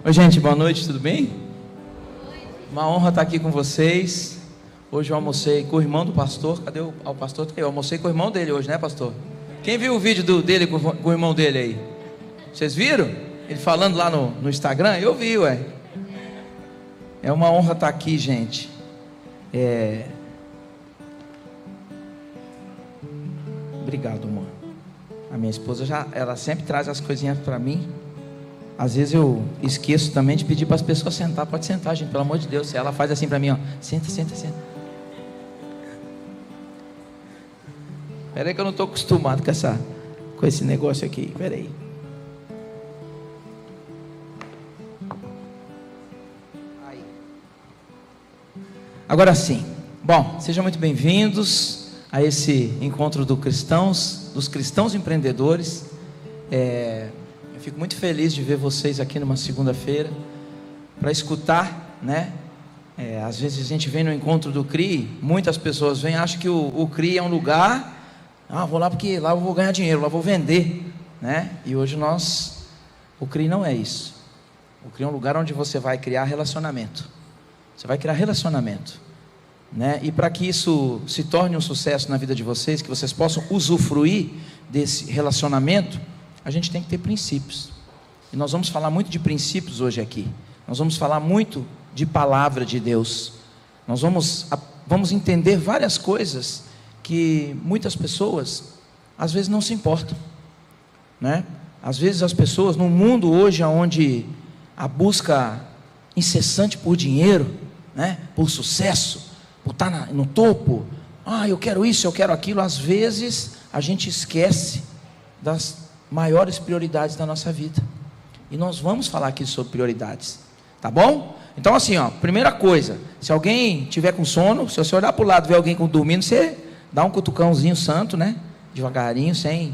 Oi, gente, boa noite, tudo bem? Uma honra estar aqui com vocês. Hoje eu almocei com o irmão do pastor. Cadê o pastor? Eu almocei com o irmão dele hoje, né, pastor? Quem viu o vídeo dele com o irmão dele aí? Vocês viram? Ele falando lá no Instagram? Eu vi, ué. É uma honra estar aqui, gente. Obrigado, amor. A minha esposa ela sempre traz as coisinhas para mim. Às vezes eu esqueço também de pedir para as pessoas sentar. Pode sentar, gente, pelo amor de Deus. Ela faz assim para mim, ó. Senta, senta, senta. Espera aí que eu não estou acostumado com esse negócio aqui. Espera aí. Agora sim. Bom, sejam muito bem-vindos a esse encontro dos cristãos empreendedores. Eu fico muito feliz de ver vocês aqui numa segunda-feira para escutar, né? Às vezes a gente vem no encontro do CRI, muitas pessoas vêm, acham que o CRI é um lugar, vou lá porque lá eu vou ganhar dinheiro, lá eu vou vender, né? E hoje o CRI não é isso. O CRI é um lugar onde você vai criar relacionamento. Você vai criar relacionamento, né? E para que isso se torne um sucesso na vida de vocês, que vocês possam usufruir desse relacionamento, a gente tem que ter princípios. E nós vamos falar muito de princípios hoje aqui. Nós vamos falar muito de palavra de Deus. Nós vamos entender várias coisas que muitas pessoas às vezes não se importam, né? Às vezes as pessoas no mundo hoje, onde a busca incessante por dinheiro, né? Por sucesso, por estar no topo, eu quero isso, eu quero aquilo. Às vezes a gente esquece das maiores prioridades da nossa vida. E nós vamos falar aqui sobre prioridades, tá bom? Então assim, primeira coisa, se alguém tiver com sono, se você olhar para o lado e ver alguém dormindo, você dá um cutucãozinho santo, né? Devagarinho, sem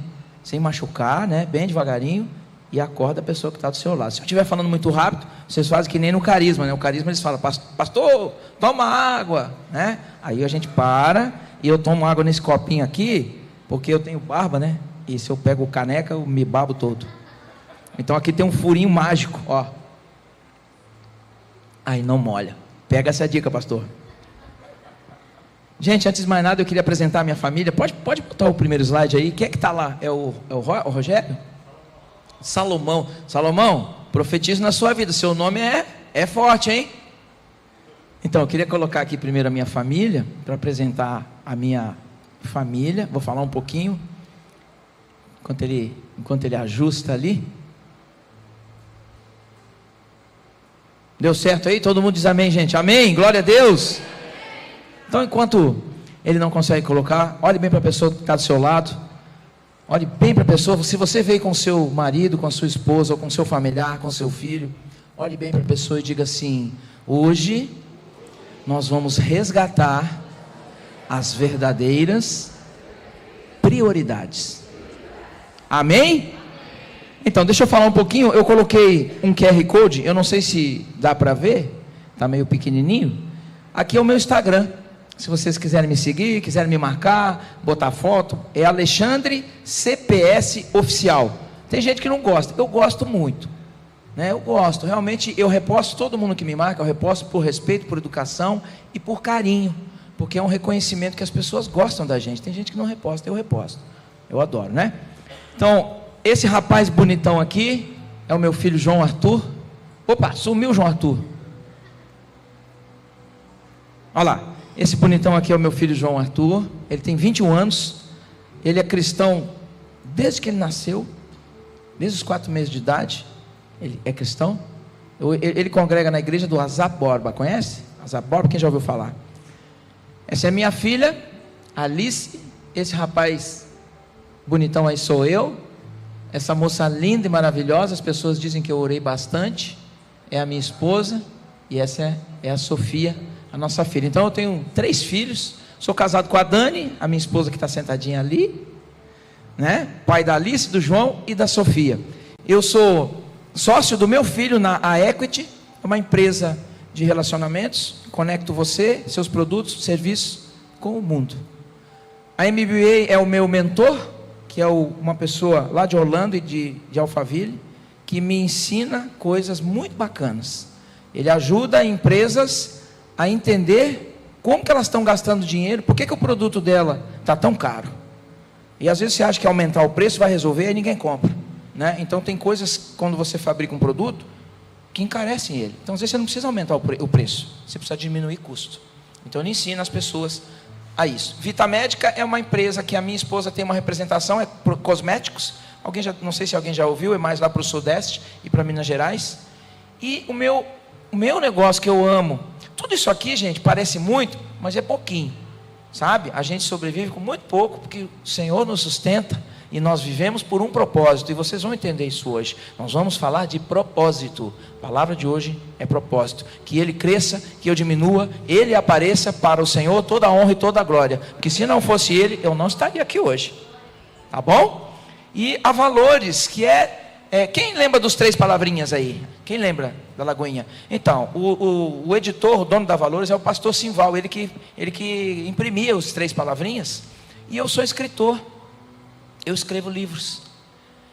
machucar, né? Bem devagarinho, e acorda a pessoa que está do seu lado. Se eu estiver falando muito rápido, vocês fazem que nem no carisma, né? O carisma eles falam: pastor, toma água, né? Aí a gente para, e eu tomo água nesse copinho aqui, porque eu tenho barba, né? E se eu pego caneca, eu me babo todo. Então aqui tem um furinho mágico, ó. Aí não molha. Pega essa dica, pastor. Gente, antes de mais nada, eu queria apresentar a minha família. Pode botar o primeiro slide aí. Quem é que está lá? É o Rogério? Salomão. Salomão, profetizo na sua vida. Seu nome é forte, hein? Então, eu queria colocar aqui primeiro a minha família, para apresentar a minha família. Vou falar um pouquinho enquanto ele ajusta ali. Deu certo aí? Todo mundo diz amém, gente. Amém, glória a Deus. Então, enquanto ele não consegue colocar, olhe bem para a pessoa que está do seu lado. Olhe bem para a pessoa. Se você veio com seu marido, com a sua esposa, ou com seu familiar, com seu filho, olhe bem para a pessoa e diga assim: hoje nós vamos resgatar as verdadeiras prioridades. Amém? Então, deixa eu falar um pouquinho. Eu coloquei um QR Code, eu não sei se dá para ver, está meio pequenininho. Aqui é o meu Instagram. Se vocês quiserem me seguir, quiserem me marcar, botar foto, é Alexandre CPS Oficial. Tem gente que não gosta, eu gosto muito, né? Eu gosto, realmente eu reposto todo mundo que me marca, eu reposto por respeito, por educação e por carinho, porque é um reconhecimento que as pessoas gostam da gente. Tem gente que não reposta, eu reposto, eu adoro, né? Então, esse rapaz bonitão aqui é o meu filho João Arthur. Opa, sumiu o João Arthur. Olha lá, esse bonitão aqui é o meu filho João Arthur. Ele tem 21 anos. Ele é cristão desde que ele nasceu, desde os 4 meses de idade. Ele é cristão. Ele congrega na igreja do Azap Borba. Conhece? Azap Borba, quem já ouviu falar? Essa é minha filha, Alice. Esse rapaz bonitão aí sou eu. Essa moça linda e maravilhosa, as pessoas dizem que eu orei bastante, é a minha esposa. E essa é a Sofia, a nossa filha. Então eu tenho 3 filhos. Sou casado com a Dani, a minha esposa que está sentadinha ali, né? Pai da Alice, do João e da Sofia. Eu sou sócio do meu filho na Equity, uma empresa de relacionamentos. Conecto você, seus produtos, serviços com o mundo. A MBA é o meu mentor, que é uma pessoa lá de Orlando e de Alphaville, que me ensina coisas muito bacanas. Ele ajuda empresas a entender como que elas estão gastando dinheiro, por que o produto dela está tão caro. E às vezes você acha que aumentar o preço vai resolver e ninguém compra, né? Então tem coisas, quando você fabrica um produto, que encarecem ele. Então às vezes você não precisa aumentar o preço, você precisa diminuir o custo. Então ele ensina as pessoas a isso. Vitamédica é uma empresa que a minha esposa tem uma representação, é cosméticos. Não sei se alguém já ouviu, é mais lá para o Sudeste e para Minas Gerais. E o meu negócio que eu amo, tudo isso aqui, gente, parece muito, mas é pouquinho, sabe? A gente sobrevive com muito pouco, porque o Senhor nos sustenta e nós vivemos por um propósito, e vocês vão entender isso hoje. Nós vamos falar de propósito. A palavra de hoje é propósito. Que Ele cresça, que eu diminua, Ele apareça, para o Senhor toda a honra e toda a glória, porque se não fosse Ele, eu não estaria aqui hoje, tá bom? E a Valores, que quem lembra dos 3 palavrinhas aí? Quem lembra da Lagoinha? Então, o editor, o dono da Valores é o pastor Simval, ele que imprimia os 3 palavrinhas. E eu sou escritor, eu escrevo livros.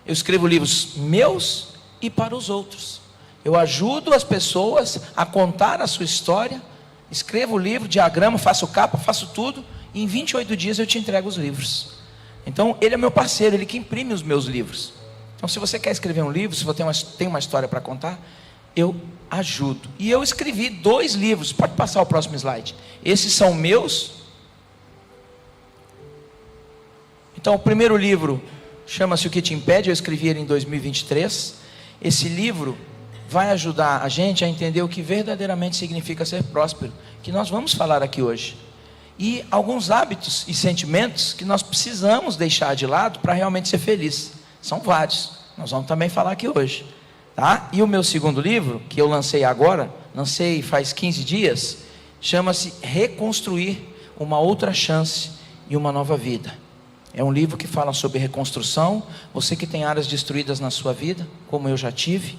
Eu escrevo livros meus e para os outros. Eu ajudo as pessoas a contar a sua história, escrevo o livro, diagrama, faço capa, faço tudo, e em 28 dias eu te entrego os livros. Então, ele é meu parceiro, ele que imprime os meus livros. Então, se você quer escrever um livro, se você tem uma história para contar, eu ajudo. E eu escrevi 2 livros, pode passar o próximo slide. Esses são meus. Então, o primeiro livro chama-se O Que Te Impede, eu escrevi ele em 2023. Esse livro vai ajudar a gente a entender o que verdadeiramente significa ser próspero, que nós vamos falar aqui hoje. E alguns hábitos e sentimentos que nós precisamos deixar de lado para realmente ser feliz. São vários, nós vamos também falar aqui hoje, tá? E o meu segundo livro, que eu lancei agora, lancei faz 15 dias, chama-se Reconstruir uma Outra Chance e uma Nova Vida. É um livro que fala sobre reconstrução. Você que tem áreas destruídas na sua vida, como eu já tive,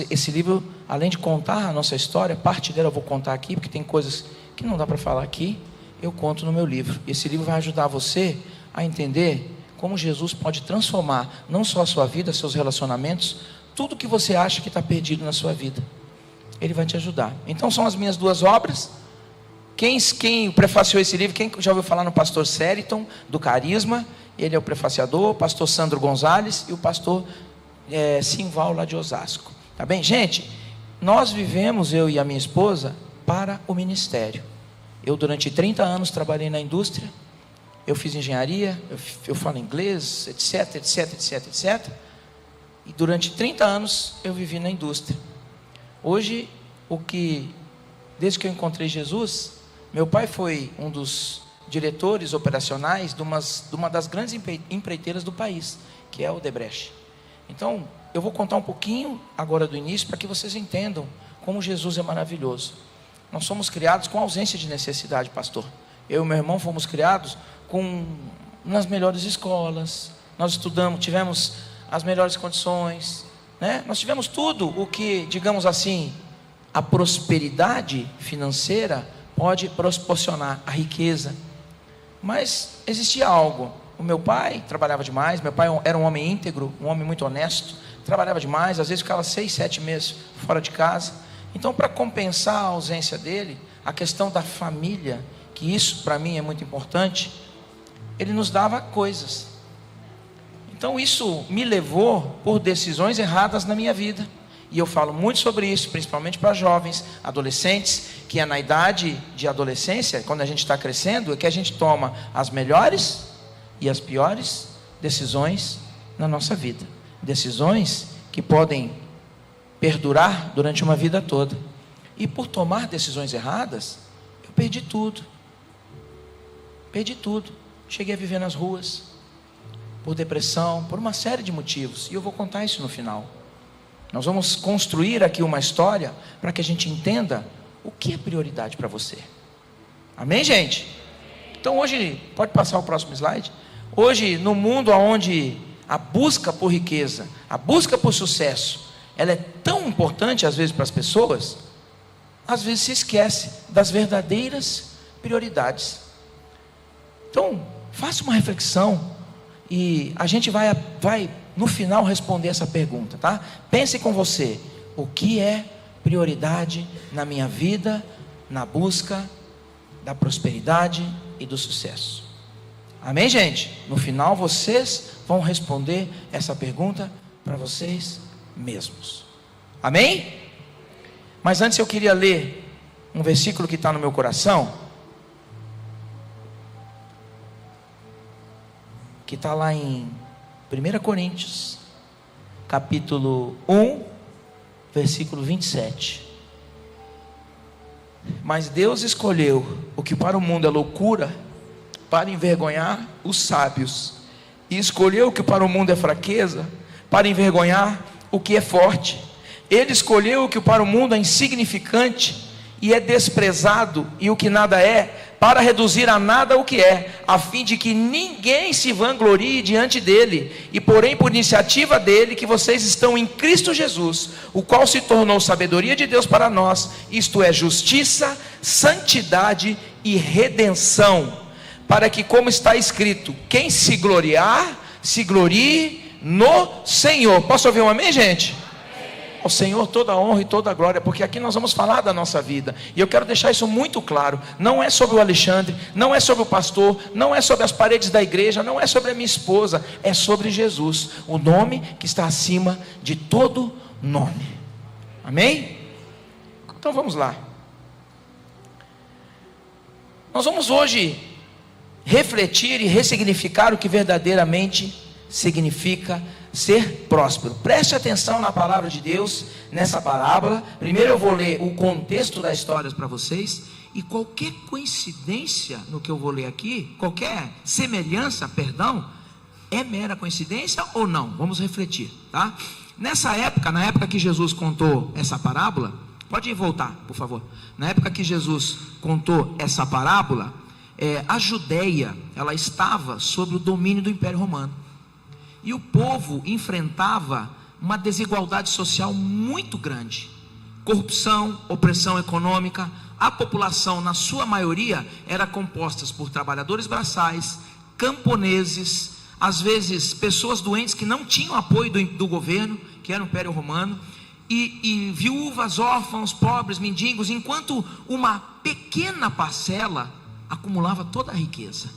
esse livro, além de contar a nossa história, parte dela eu vou contar aqui, porque tem coisas que não dá para falar aqui, eu conto no meu livro. Esse livro vai ajudar você a entender como Jesus pode transformar não só a sua vida, seus relacionamentos, tudo que você acha que está perdido na sua vida. Ele vai te ajudar. Então são as minhas 2 obras. Quem prefaciou esse livro, quem já ouviu falar no pastor Seriton, do Carisma, ele é o prefaciador, o pastor Sandro Gonzalez e o pastor Simval, lá de Osasco. Tá bem? Gente, nós vivemos, eu e a minha esposa, para o ministério. Eu durante 30 anos trabalhei na indústria, eu fiz engenharia, eu falo inglês, etc, etc, etc, etc. E durante 30 anos eu vivi na indústria. Hoje, desde que eu encontrei Jesus, meu pai foi um dos diretores operacionais de uma das grandes empreiteiras do país, que é a Odebrecht. Então, eu vou contar um pouquinho agora do início, para que vocês entendam como Jesus é maravilhoso. Nós somos criados com ausência de necessidade, pastor. Eu e meu irmão fomos criados nas melhores escolas, nós estudamos, tivemos as melhores condições, né? Nós tivemos tudo o que, digamos assim, a prosperidade financeira pode proporcionar, a riqueza. Mas existia algo. O meu pai trabalhava demais, meu pai era um homem íntegro, um homem muito honesto, trabalhava demais, às vezes ficava 6, 7 meses fora de casa. Então, para compensar a ausência dele, a questão da família, que isso para mim é muito importante, ele nos dava coisas. Então isso me levou por decisões erradas na minha vida. E eu falo muito sobre isso, principalmente para jovens, adolescentes, que é na idade de adolescência, quando a gente está crescendo, é que a gente toma as melhores e as piores decisões na nossa vida. Decisões que podem perdurar durante uma vida toda. E por tomar decisões erradas, eu perdi tudo. Perdi tudo. Cheguei a viver nas ruas, por depressão, por uma série de motivos. E eu vou contar isso no final. Nós vamos construir aqui uma história para que a gente entenda o que é prioridade para você. Amém, gente? Então hoje, pode passar o próximo slide. Hoje, no mundo onde a busca por riqueza, a busca por sucesso, ela é tão importante às vezes para as pessoas, às vezes se esquece das verdadeiras prioridades. Então, faça uma reflexão e a gente vai no final responder essa pergunta, tá? Pense com você, o que é prioridade na minha vida, na busca da prosperidade e do sucesso? Amém, gente? No final vocês vão responder essa pergunta para vocês mesmos. Amém? Mas antes eu queria ler um versículo que está no meu coração, que está lá em 1 Coríntios, capítulo 1, versículo 27. Mas Deus escolheu o que para o mundo é loucura, para envergonhar os sábios, e escolheu o que para o mundo é fraqueza, para envergonhar o que é forte. Ele escolheu o que para o mundo é insignificante e é desprezado, e o que nada é, para reduzir a nada o que é, a fim de que ninguém se vanglorie diante dele. E porém por iniciativa dele que vocês estão em Cristo Jesus, o qual se tornou sabedoria de Deus para nós, isto é, justiça, santidade e redenção, para que, como está escrito, quem se gloriar, se glorie no Senhor. Posso ouvir um amém, gente? Ao Senhor toda a honra e toda a glória, porque aqui nós vamos falar da nossa vida, e eu quero deixar isso muito claro. Não é sobre o Alexandre, não é sobre o pastor, não é sobre as paredes da igreja, não é sobre a minha esposa, é sobre Jesus, o nome que está acima de todo nome. Amém? Então vamos lá. Nós vamos hoje refletir e ressignificar o que verdadeiramente significa ser próspero. Preste atenção na palavra de Deus, nessa parábola. Primeiro eu vou ler o contexto da história para vocês, e qualquer coincidência no que eu vou ler aqui, qualquer semelhança, é mera coincidência ou não? Vamos refletir, tá? Nessa época, na época que Jesus contou essa parábola, pode voltar, por favor. Na época que Jesus contou essa parábola, a Judeia, ela estava sob o domínio do Império Romano. E o povo enfrentava uma desigualdade social muito grande, corrupção, opressão econômica. A população, na sua maioria, era composta por trabalhadores braçais, camponeses, às vezes pessoas doentes que não tinham apoio do governo, que era o Império Romano, e viúvas, órfãos, pobres, mendigos, enquanto uma pequena parcela acumulava toda a riqueza.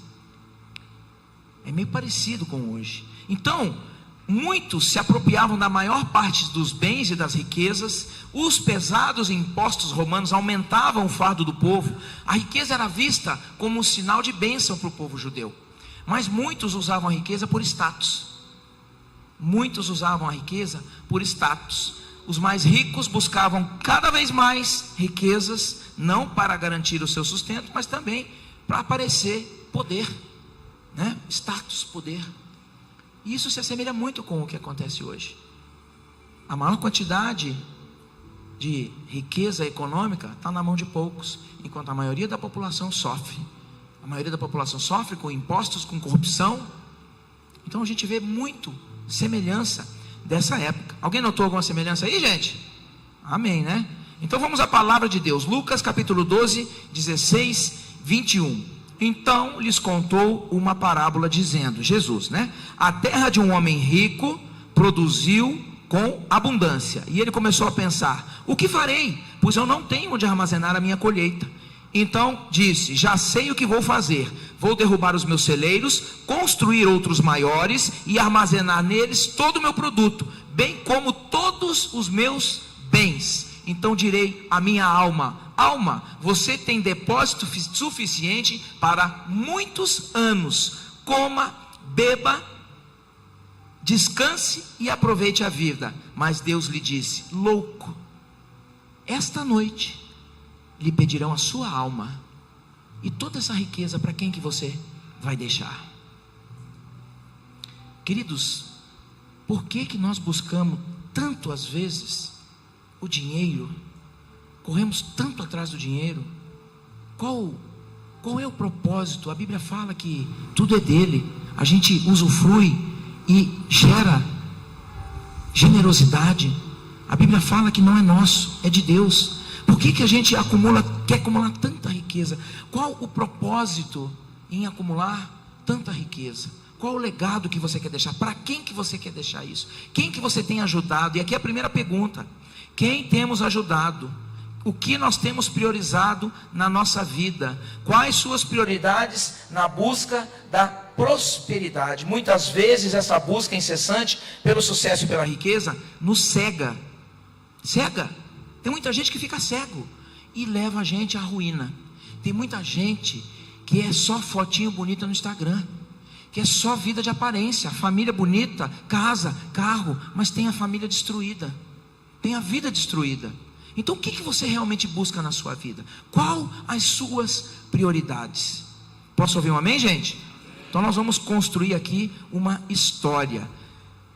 É meio parecido com hoje. Então, muitos se apropriavam da maior parte dos bens e das riquezas. Os pesados impostos romanos aumentavam o fardo do povo. A riqueza era vista como um sinal de bênção para o povo judeu. Mas muitos usavam a riqueza por status. Os mais ricos buscavam cada vez mais riquezas, não para garantir o seu sustento, mas também para aparecer poder, né? Status, poder. E isso se assemelha muito com o que acontece hoje. A maior quantidade de riqueza econômica está na mão de poucos, enquanto a maioria da população sofre. A maioria da população sofre com impostos, com corrupção. Então a gente vê muito semelhança dessa época. Alguém notou alguma semelhança aí, gente? Amém, né? Então vamos à palavra de Deus. Lucas capítulo 12, 16, 21. Então lhes contou uma parábola dizendo, Jesus, né? A terra de um homem rico produziu com abundância. E ele começou a pensar, o que farei? Pois eu não tenho onde armazenar a minha colheita. Então disse, já sei o que vou fazer. Vou derrubar os meus celeiros, construir outros maiores e armazenar neles todo o meu produto, bem como todos os meus bens. Então direi à minha alma, alma, você tem depósito suficiente para muitos anos. Coma, beba, descanse e aproveite a vida. Mas Deus lhe disse, louco, esta noite lhe pedirão a sua alma, e toda essa riqueza para quem que você vai deixar? Queridos, por que nós buscamos tanto às vezes o dinheiro? Corremos tanto atrás do dinheiro. Qual é o propósito? A Bíblia fala que tudo é dele, a gente usufrui e gera generosidade. A Bíblia fala que não é nosso, é de Deus. Por que a gente quer acumular tanta riqueza? riqueza. Qual o propósito em acumular tanta riqueza? Qual o legado que você quer deixar? Para quem que você quer deixar isso? Quem que você tem ajudado? E aqui é a primeira pergunta: quem temos ajudado? O que nós temos priorizado na nossa vida? Quais suas prioridades na busca da prosperidade? Muitas vezes essa busca incessante pelo sucesso e pela riqueza nos cega. Tem muita gente que fica cego e leva a gente à ruína. Tem muita gente que é só fotinho bonita no Instagram, que é só vida de aparência, família bonita, casa, carro, mas tem a família destruída, tem a vida destruída. Então o que você realmente busca na sua vida? Qual as suas prioridades? Posso ouvir um amém, gente? Então nós vamos construir aqui uma história.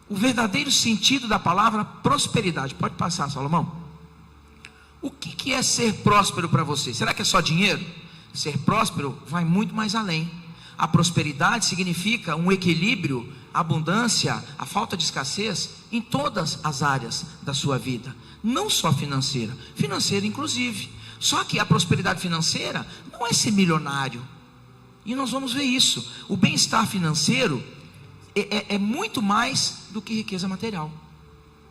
O verdadeiro sentido da palavra prosperidade. Pode passar, Salomão. O que é ser próspero para você? Será que é só dinheiro? Ser próspero vai muito mais além. A prosperidade significa um equilíbrio, abundância, a falta de escassez em todas as áreas da sua vida, não só financeira inclusive. Só que a prosperidade financeira não é ser milionário, e nós vamos ver isso. O bem-estar financeiro é muito mais do que riqueza material,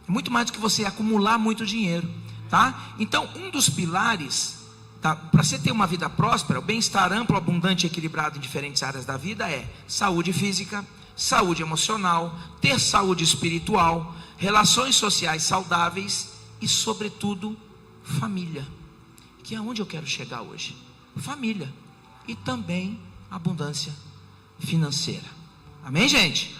é muito mais do que você acumular muito dinheiro, tá? Então um dos pilares, tá, para você ter uma vida próspera, o bem-estar amplo, abundante e equilibrado em diferentes áreas da vida é saúde física, saúde emocional, ter saúde espiritual, relações sociais saudáveis e, sobretudo, família, que é onde eu quero chegar hoje. Família e também abundância financeira. Amém, gente?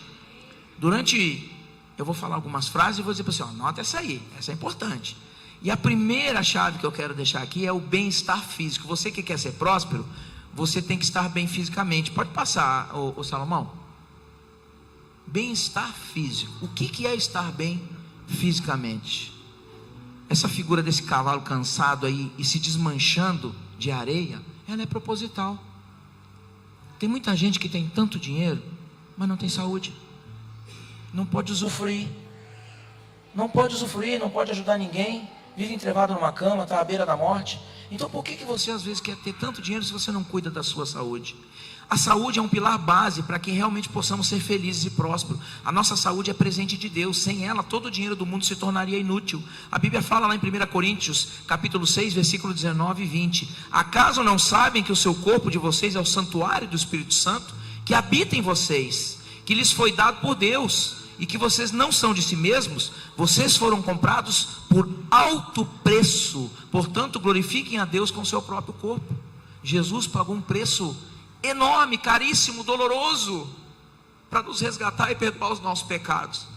Eu vou falar algumas frases e vou dizer para você, anota essa aí, essa é importante. E a primeira chave que eu quero deixar aqui é o bem-estar físico. Você que quer ser próspero, você tem que estar bem fisicamente. Pode passar, ô Salomão. Bem-estar físico. O que é estar bem fisicamente? Essa figura desse cavalo cansado aí e se desmanchando de areia, ela é proposital. Tem muita gente que tem tanto dinheiro, mas não tem saúde, não pode usufruir, não pode ajudar ninguém, vive entrevado numa cama, está à beira da morte. Então por que você às vezes quer ter tanto dinheiro se você não cuida da sua saúde? A saúde é um pilar base para que realmente possamos ser felizes e prósperos. A nossa saúde é presente de Deus. Sem ela, todo o dinheiro do mundo se tornaria inútil. A Bíblia fala lá em 1 Coríntios, capítulo 6, versículo 19 e 20. Acaso não sabem que o seu corpo de vocês é o santuário do Espírito Santo, que habita em vocês, que lhes foi dado por Deus, e que vocês não são de si mesmos? Vocês foram comprados por alto preço. Portanto, glorifiquem a Deus com o seu próprio corpo. Jesus pagou um preço enorme, caríssimo, doloroso, para nos resgatar e perdoar os nossos pecados.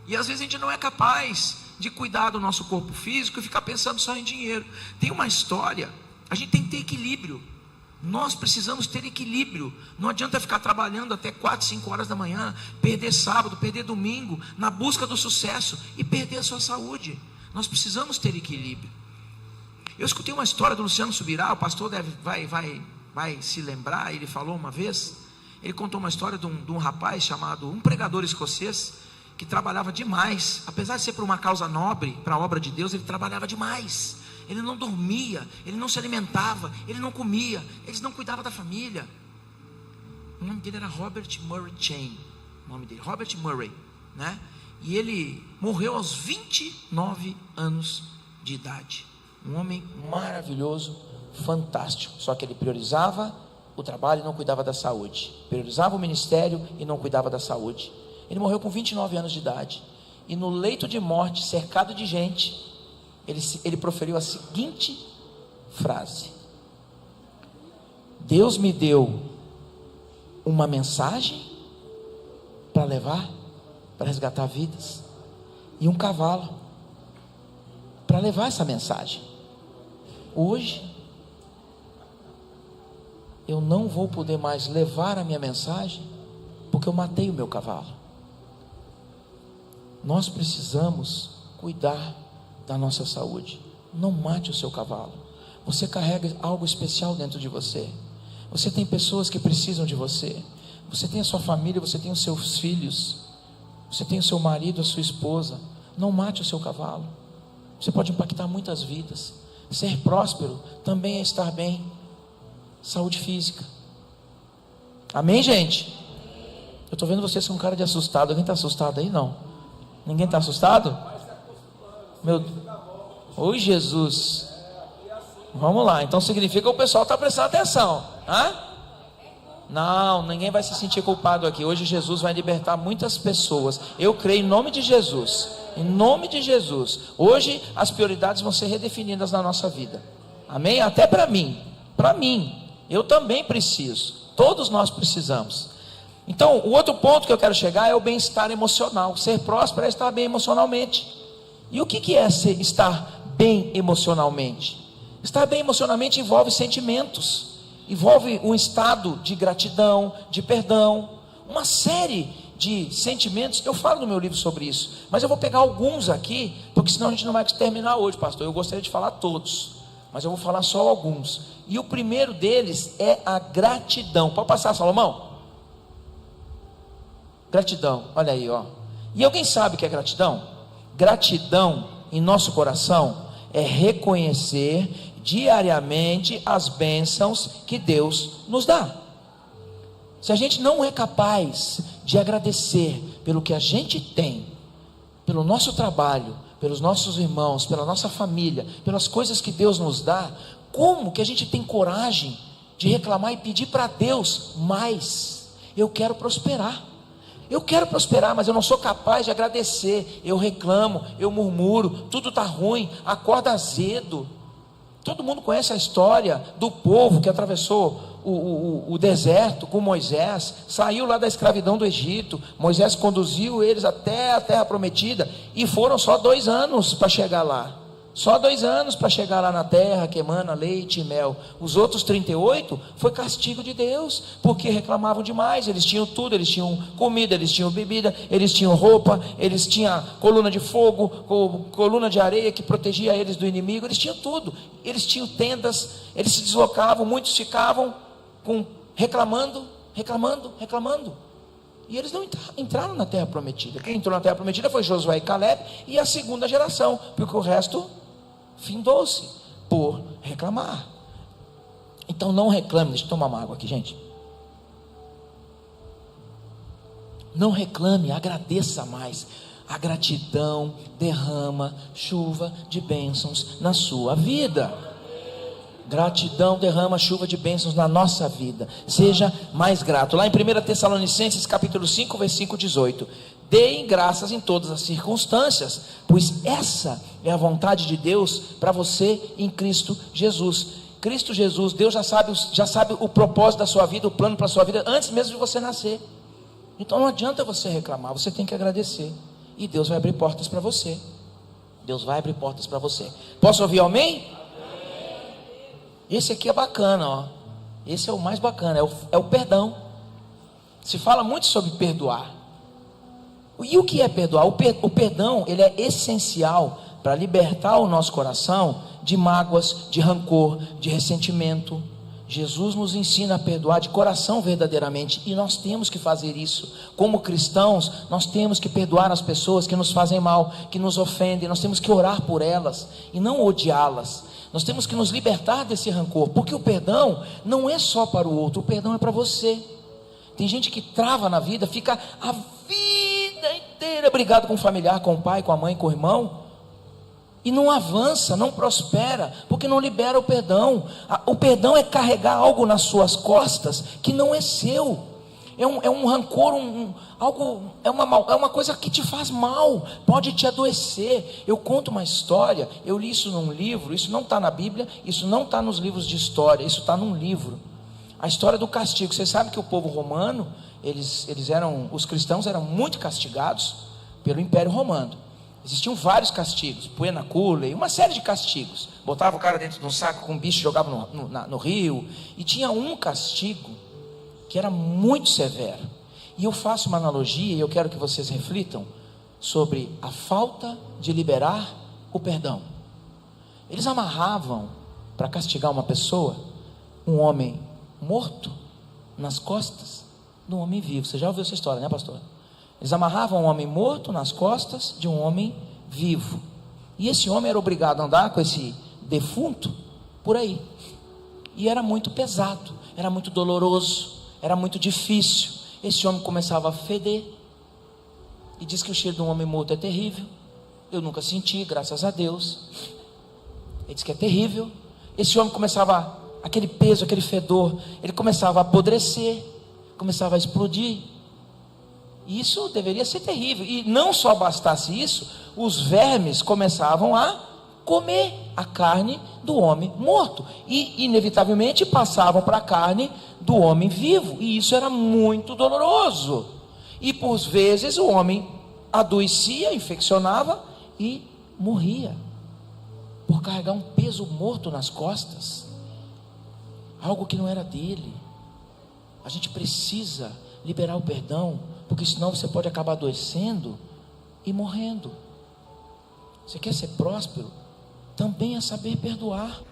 E às vezes a gente não é capaz de cuidar do nosso corpo físico e ficar pensando só em dinheiro. Tem uma história, a gente tem que ter equilíbrio. Nós precisamos ter equilíbrio. Não adianta ficar trabalhando até 4, 5 horas da manhã, perder sábado, perder domingo, na busca do sucesso e perder a sua saúde. Nós precisamos ter equilíbrio. Eu escutei uma história do Luciano Subirá, o pastor vai se lembrar. Ele falou uma vez, ele contou uma história de um rapaz chamado, um pregador escocês, que trabalhava demais. Apesar de ser por uma causa nobre, para a obra de Deus, ele trabalhava demais. Ele não dormia, ele não se alimentava, ele não comia, ele não cuidava da família. O nome dele era Robert Murray Chain, o nome dele, Robert Murray, né? E ele morreu aos 29 anos de idade. Um homem maravilhoso, fantástico. Só que ele priorizava o trabalho e não cuidava da saúde. Priorizava o ministério e não cuidava da saúde. Ele morreu com 29 anos de idade. E no leito de morte, cercado de gente, ele proferiu a seguinte frase: Deus me deu uma mensagem para levar, para resgatar vidas, e um cavalo para levar essa mensagem. Hoje eu não vou poder mais levar a minha mensagem, porque eu matei o meu cavalo. Nós precisamos cuidar da nossa saúde. Não mate o seu cavalo. Você carrega algo especial dentro de você. Você tem pessoas que precisam de você. Você tem a sua família, você tem os seus filhos, você tem o seu marido, a sua esposa. Não mate o seu cavalo. Você pode impactar muitas vidas. Ser próspero também é estar bem saúde física. Amém, gente? Eu estou vendo vocês com cara de assustado. Alguém está assustado aí? Não. Ninguém está assustado? Meu, oi Jesus. Vamos lá, então significa que o pessoal está prestando atenção. Hã? Não, ninguém vai se sentir culpado aqui. Hoje Jesus vai libertar muitas pessoas. Eu creio em nome de Jesus. Em nome de Jesus. Hoje as prioridades vão ser redefinidas na nossa vida. Amém? Até para mim. Para mim. Eu também preciso. Todos nós precisamos. Então, o outro ponto que eu quero chegar é o bem-estar emocional. Ser próspero é estar bem emocionalmente. E o que é estar bem emocionalmente? Estar bem emocionalmente envolve sentimentos, envolve um estado de gratidão, de perdão, uma série de sentimentos. Eu falo no meu livro sobre isso, mas eu vou pegar alguns aqui, porque senão a gente não vai terminar hoje, pastor. Eu gostaria de falar todos, mas eu vou falar só alguns. E o primeiro deles é a gratidão. Pode passar, Salomão? Gratidão, olha aí, ó. E alguém sabe o que é gratidão? Gratidão em nosso coração é reconhecer diariamente as bênçãos que Deus nos dá. Se a gente não é capaz de agradecer pelo que a gente tem, pelo nosso trabalho, pelos nossos irmãos, pela nossa família, pelas coisas que Deus nos dá, como que a gente tem coragem de reclamar e pedir para Deus mais? Eu quero prosperar. Eu quero prosperar, mas eu não sou capaz de agradecer. Eu reclamo, eu murmuro, tudo está ruim, acorda azedo. Todo mundo conhece a história do povo que atravessou o deserto com Moisés, saiu lá da escravidão do Egito. Moisés conduziu eles até a terra prometida, e foram só 2 anos para chegar lá. Só 2 anos para chegar lá na terra que emana leite e mel. Os outros 38 foi castigo de Deus, porque reclamavam demais. Eles tinham tudo, eles tinham comida, eles tinham bebida, eles tinham roupa, eles tinham coluna de fogo, coluna de areia que protegia eles do inimigo. Eles tinham tudo, eles tinham tendas, eles se deslocavam, muitos ficavam reclamando. E eles não entraram na terra prometida. Quem entrou na terra prometida foi Josué e Caleb e a segunda geração, porque o resto findou-se por reclamar. Então não reclame. Deixa eu tomar uma água aqui, gente. Não reclame, agradeça mais. A gratidão derrama chuva de bênçãos na sua vida. Gratidão derrama chuva de bênçãos na nossa vida. Seja mais grato. Lá em 1 Tessalonicenses capítulo 5, versículo 18: deem graças em todas as circunstâncias, pois essa é a vontade de Deus para você em Cristo Jesus. Cristo Jesus, Deus já sabe o propósito da sua vida, o plano para a sua vida, antes mesmo de você nascer. Então não adianta você reclamar, você tem que agradecer, e Deus vai abrir portas para você. Deus vai abrir portas para você. Posso ouvir amém? Esse aqui é bacana, ó. Esse é o mais bacana, é o perdão. Se fala muito sobre perdoar. E o que é perdoar? O perdão, ele é essencial para libertar o nosso coração de mágoas, de rancor, de ressentimento. Jesus nos ensina a perdoar de coração verdadeiramente, e nós temos que fazer isso. Como cristãos, nós temos que perdoar as pessoas que nos fazem mal, que nos ofendem. Nós temos que orar por elas e não odiá-las. Nós temos que nos libertar desse rancor, porque o perdão não é só para o outro, o perdão é para você. Tem gente que trava na vida, fica a vida inteira brigado com o familiar, com o pai, com a mãe, com o irmão, e não avança, não prospera, porque não libera o perdão. O perdão é carregar algo nas suas costas que não é seu. É um rancor, é uma coisa que te faz mal, pode te adoecer. Eu conto uma história, eu li isso num livro, isso não está na Bíblia, isso não está nos livros de história, isso está num livro. A história do castigo. Vocês sabem que o povo romano, os cristãos eram muito castigados pelo Império Romano. Existiam vários castigos, poena cule, uma série de castigos. Botava o cara dentro de um saco com um bicho, jogava no rio. E tinha um castigo que era muito severo. E eu faço uma analogia, e eu quero que vocês reflitam sobre a falta de liberar o perdão. Eles amarravam, para castigar uma pessoa, um homem morto nas costas de um homem vivo. Você já ouviu essa história, né, pastor? Eles amarravam um homem morto nas costas de um homem vivo. E esse homem era obrigado a andar com esse defunto por aí. E era muito pesado, era muito doloroso, era muito difícil. Esse homem começava a feder. E diz que o cheiro de um homem morto é terrível. Eu nunca senti, graças a Deus. Ele diz que é terrível. Esse homem começava, aquele peso, aquele fedor, ele começava a apodrecer, começava a explodir. E isso deveria ser terrível. E não só bastasse isso, os vermes começavam a comer a carne do homem morto. E inevitavelmente passavam para a carne do homem vivo. E isso era muito doloroso. E por vezes o homem adoecia, infeccionava e morria por carregar um peso morto nas costas, algo que não era dele. A gente precisa liberar o perdão, porque senão você pode acabar adoecendo e morrendo. Você quer ser próspero? Também é saber perdoar.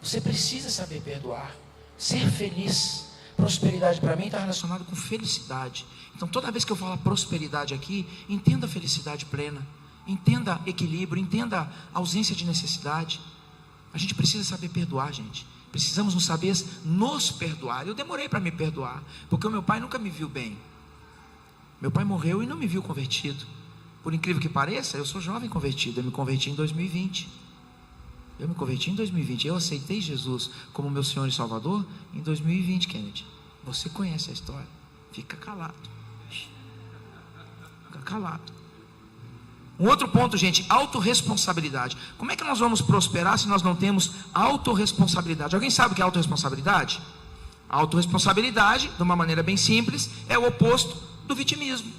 Você precisa saber perdoar, ser feliz. Prosperidade para mim está relacionado com felicidade. Então toda vez que eu falo prosperidade aqui, entenda felicidade plena, entenda equilíbrio, entenda ausência de necessidade. A gente precisa saber perdoar, gente. Precisamos nos perdoar. Eu demorei para me perdoar, porque o meu pai nunca me viu bem. Meu pai morreu e não me viu convertido. Por incrível que pareça, eu sou jovem convertido. Eu me converti em 2020. Eu aceitei Jesus como meu Senhor e Salvador em 2020, Kennedy. Você conhece a história. Fica calado. Fica calado. Um outro ponto, gente, autorresponsabilidade. Como é que nós vamos prosperar se nós não temos autorresponsabilidade? Alguém sabe o que é autorresponsabilidade? A autorresponsabilidade, de uma maneira bem simples, é o oposto do vitimismo.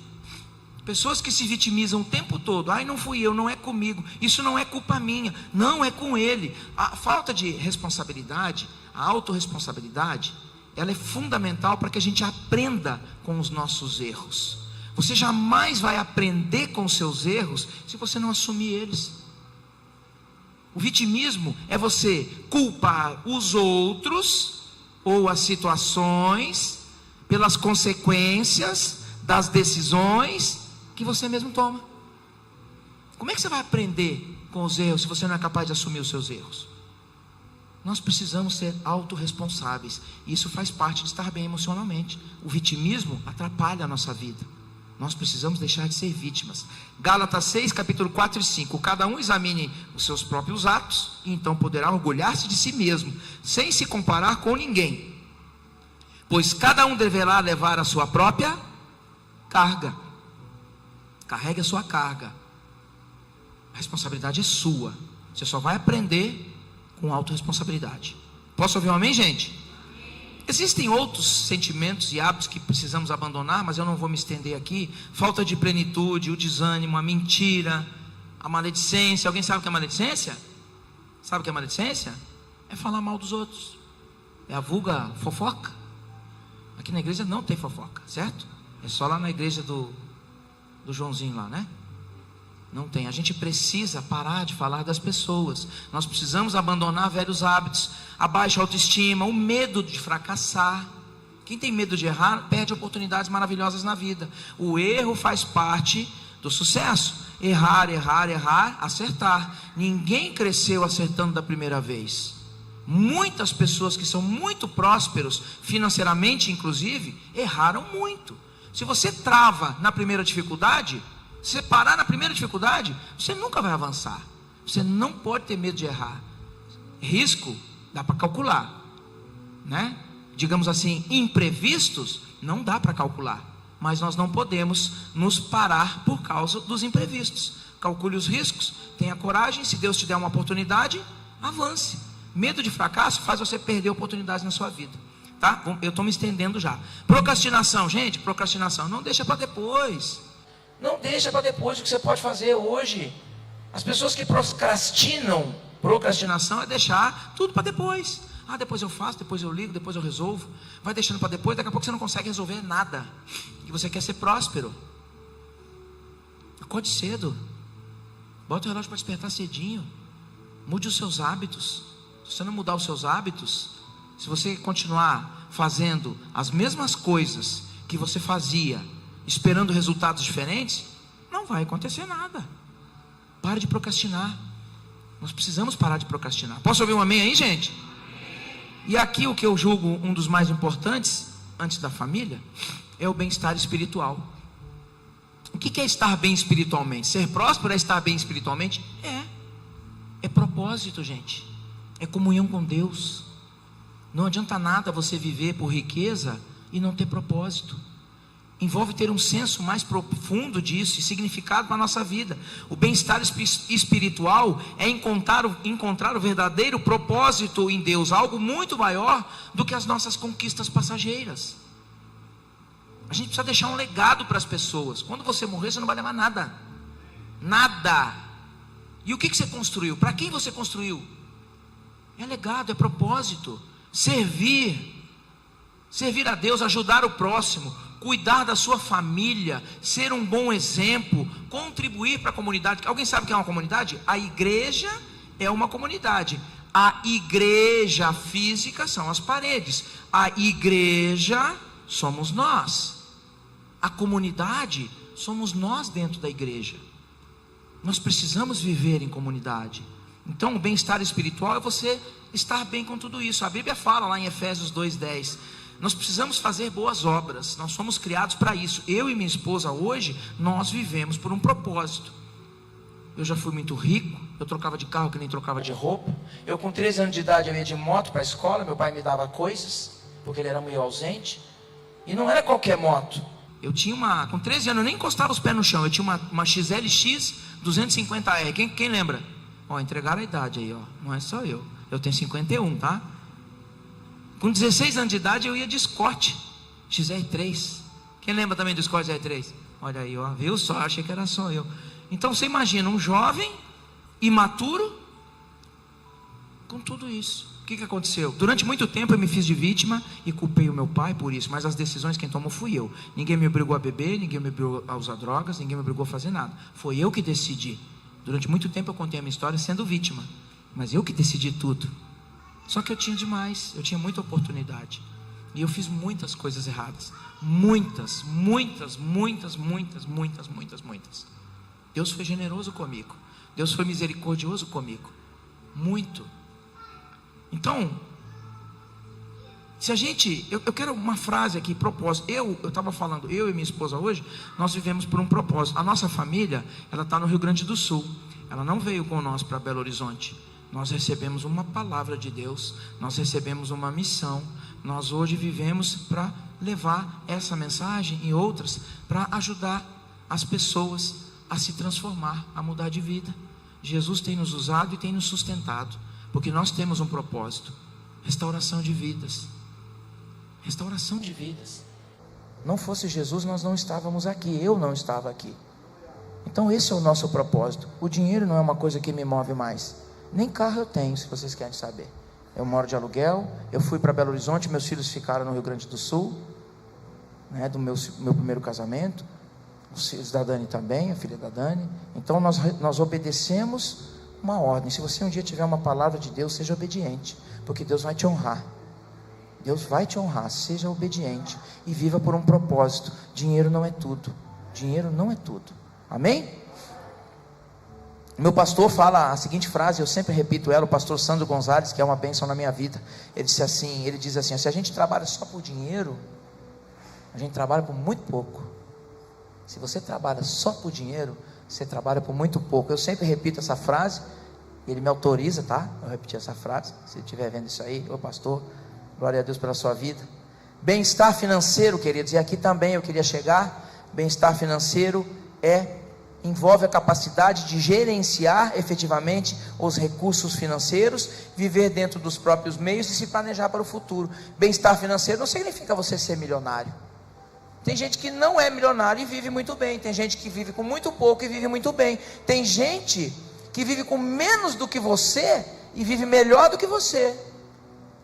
Pessoas que se vitimizam o tempo todo. Ai, não fui eu, não é comigo, isso não é culpa minha, não é com ele. A falta de responsabilidade, a autorresponsabilidade, ela é fundamental para que a gente aprenda com os nossos erros. Você jamais vai aprender com os seus erros se você não assumir eles. O vitimismo é você culpar os outros ou as situações pelas consequências das decisões que você mesmo toma. Como é que você vai aprender com os erros se você não é capaz de assumir os seus erros? Nós precisamos ser autorresponsáveis. Isso faz parte de estar bem emocionalmente. O vitimismo atrapalha a nossa vida. Nós precisamos deixar de ser vítimas. Gálatas 6, capítulo 4 e 5. Cada um examine os seus próprios atos, e então poderá orgulhar-se de si mesmo, sem se comparar com ninguém. Pois cada um deverá levar a sua própria carga. Carregue a sua carga. A responsabilidade é sua. Você só vai aprender com autorresponsabilidade. Posso ouvir um amém, gente? Existem outros sentimentos e hábitos que precisamos abandonar, mas eu não vou me estender aqui. Falta de plenitude, o desânimo, a mentira, a maledicência. Alguém sabe o que é maledicência? Sabe o que é maledicência? É falar mal dos outros. É a vulga fofoca. Aqui na igreja não tem fofoca, certo? É só lá na igreja do Joãozinho lá, né? Não tem. A gente precisa parar de falar das pessoas. Nós precisamos abandonar velhos hábitos, a baixa autoestima, o medo de fracassar. Quem tem medo de errar perde oportunidades maravilhosas na vida. O erro faz parte do sucesso. Errar, acertar. Ninguém cresceu acertando da primeira vez. Muitas pessoas que são muito prósperos financeiramente, inclusive, erraram muito. Se você trava na primeira dificuldade, se você parar na primeira dificuldade, você nunca vai avançar. Você não pode ter medo de errar. Risco dá para calcular, né? Digamos assim, imprevistos não dá para calcular, mas nós não podemos nos parar por causa dos imprevistos. Calcule os riscos, tenha coragem. Se Deus te der uma oportunidade, avance. Medo de fracasso faz você perder oportunidades na sua vida, tá? Eu estou me estendendo já. Procrastinação, gente, procrastinação, não deixa para depois. Não deixa para depois o que você pode fazer hoje. As pessoas que procrastinam, procrastinação é deixar tudo para depois. Ah, depois eu faço, depois eu ligo, depois eu resolvo. Vai deixando para depois, daqui a pouco você não consegue resolver nada. E você quer ser próspero. Acorde cedo. Bota o relógio para despertar cedinho. Mude os seus hábitos. Se você não mudar os seus hábitos, se você continuar fazendo as mesmas coisas que você fazia, esperando resultados diferentes, não vai acontecer nada. Pare de procrastinar. Nós precisamos parar de procrastinar. Posso ouvir um amém aí, gente? E aqui o que eu julgo um dos mais importantes, antes da família, é o bem-estar espiritual. O que é estar bem espiritualmente? Ser próspero é estar bem espiritualmente? É propósito, gente. É comunhão com Deus. Não adianta nada você viver por riqueza e não ter propósito. Envolve ter um senso mais profundo disso e significado para a nossa vida. O bem-estar espiritual é encontrar o verdadeiro propósito em Deus, algo muito maior do que as nossas conquistas passageiras. A gente precisa deixar um legado para as pessoas. Quando você morrer, você não vai levar nada. Nada. E o que você construiu? Para quem você construiu? É legado, é propósito. Servir a Deus, ajudar o próximo, cuidar da sua família, ser um bom exemplo, contribuir para a comunidade. Alguém sabe o que é uma comunidade? A igreja é uma comunidade. A igreja física são as paredes. A igreja somos nós. A comunidade somos nós dentro da igreja. Nós precisamos viver em comunidade. Então o bem-estar espiritual é você estar bem com tudo isso. A Bíblia fala lá em Efésios 2:10, nós precisamos fazer boas obras, nós fomos criados para isso. Eu e minha esposa hoje, nós vivemos por um propósito. Eu já fui muito rico, eu trocava de carro que nem trocava de roupa. Eu com 13 anos de idade eu ia de moto para a escola, meu pai me dava coisas, porque ele era meio ausente. E não era qualquer moto. Eu tinha com 13 anos eu nem encostava os pés no chão, eu tinha uma XLX 250R, quem lembra? Entregaram a idade aí, não é só eu tenho 51, tá? Com 16 anos de idade eu ia de Scott XR3. Quem lembra também do Scott XR3? Olha aí, viu só, achei que era só eu. Então você imagina um jovem imaturo com tudo isso. O que aconteceu? Durante muito tempo eu me fiz de vítima e culpei o meu pai por isso, mas as decisões quem tomou fui eu. Ninguém me obrigou a beber, ninguém me obrigou a usar drogas, ninguém me obrigou a fazer nada. Foi eu que decidi. Durante muito tempo eu contei a minha história sendo vítima, mas eu que decidi tudo. Só que eu tinha demais, eu tinha muita oportunidade. E eu fiz muitas coisas erradas. Muitas. Deus foi generoso comigo. Deus foi misericordioso comigo. Muito. Então, se a gente, eu quero uma frase aqui, propósito. Eu estava falando, eu e minha esposa hoje, nós vivemos por um propósito. A nossa família, ela está no Rio Grande do Sul. Ela não veio com nós para Belo Horizonte. Nós recebemos uma palavra de Deus, nós recebemos uma missão. Nós hoje vivemos para levar essa mensagem e outras, para ajudar as pessoas a se transformar, a mudar de vida. Jesus tem nos usado e tem nos sustentado, porque nós temos um propósito: restauração de vidas. Restauração de vidas. Não fosse Jesus, nós não estávamos aqui, eu não estava aqui. Então esse é o nosso propósito. O dinheiro não é uma coisa que me move mais. Nem carro eu tenho, se vocês querem saber. Eu moro de aluguel, eu fui para Belo Horizonte, meus filhos ficaram no Rio Grande do Sul, do meu primeiro casamento. Os filhos da Dani também, a filha da Dani. Então nós obedecemos uma ordem. Se você um dia tiver uma palavra de Deus, seja obediente, porque Deus vai te honrar. Deus vai te honrar, seja obediente e viva por um propósito. Dinheiro não é tudo. Dinheiro não é tudo. Amém? Meu pastor fala a seguinte frase, eu sempre repito ela, o pastor Sandro Gonzalez, que é uma bênção na minha vida. Ele diz assim: se a gente trabalha só por dinheiro, a gente trabalha por muito pouco. Se você trabalha só por dinheiro, você trabalha por muito pouco. Eu sempre repito essa frase, ele me autoriza, tá? Eu repetir essa frase. Se ele estiver vendo isso aí, ô pastor, glória a Deus pela sua vida. Bem-estar financeiro, queridos, e aqui também eu queria chegar. Bem-estar financeiro envolve a capacidade de gerenciar efetivamente os recursos financeiros, viver dentro dos próprios meios e se planejar para o futuro. Bem-estar financeiro não significa você ser milionário. Tem gente que não é milionário e vive muito bem. Tem gente que vive com muito pouco e vive muito bem. Tem gente que vive com menos do que você e vive melhor do que você.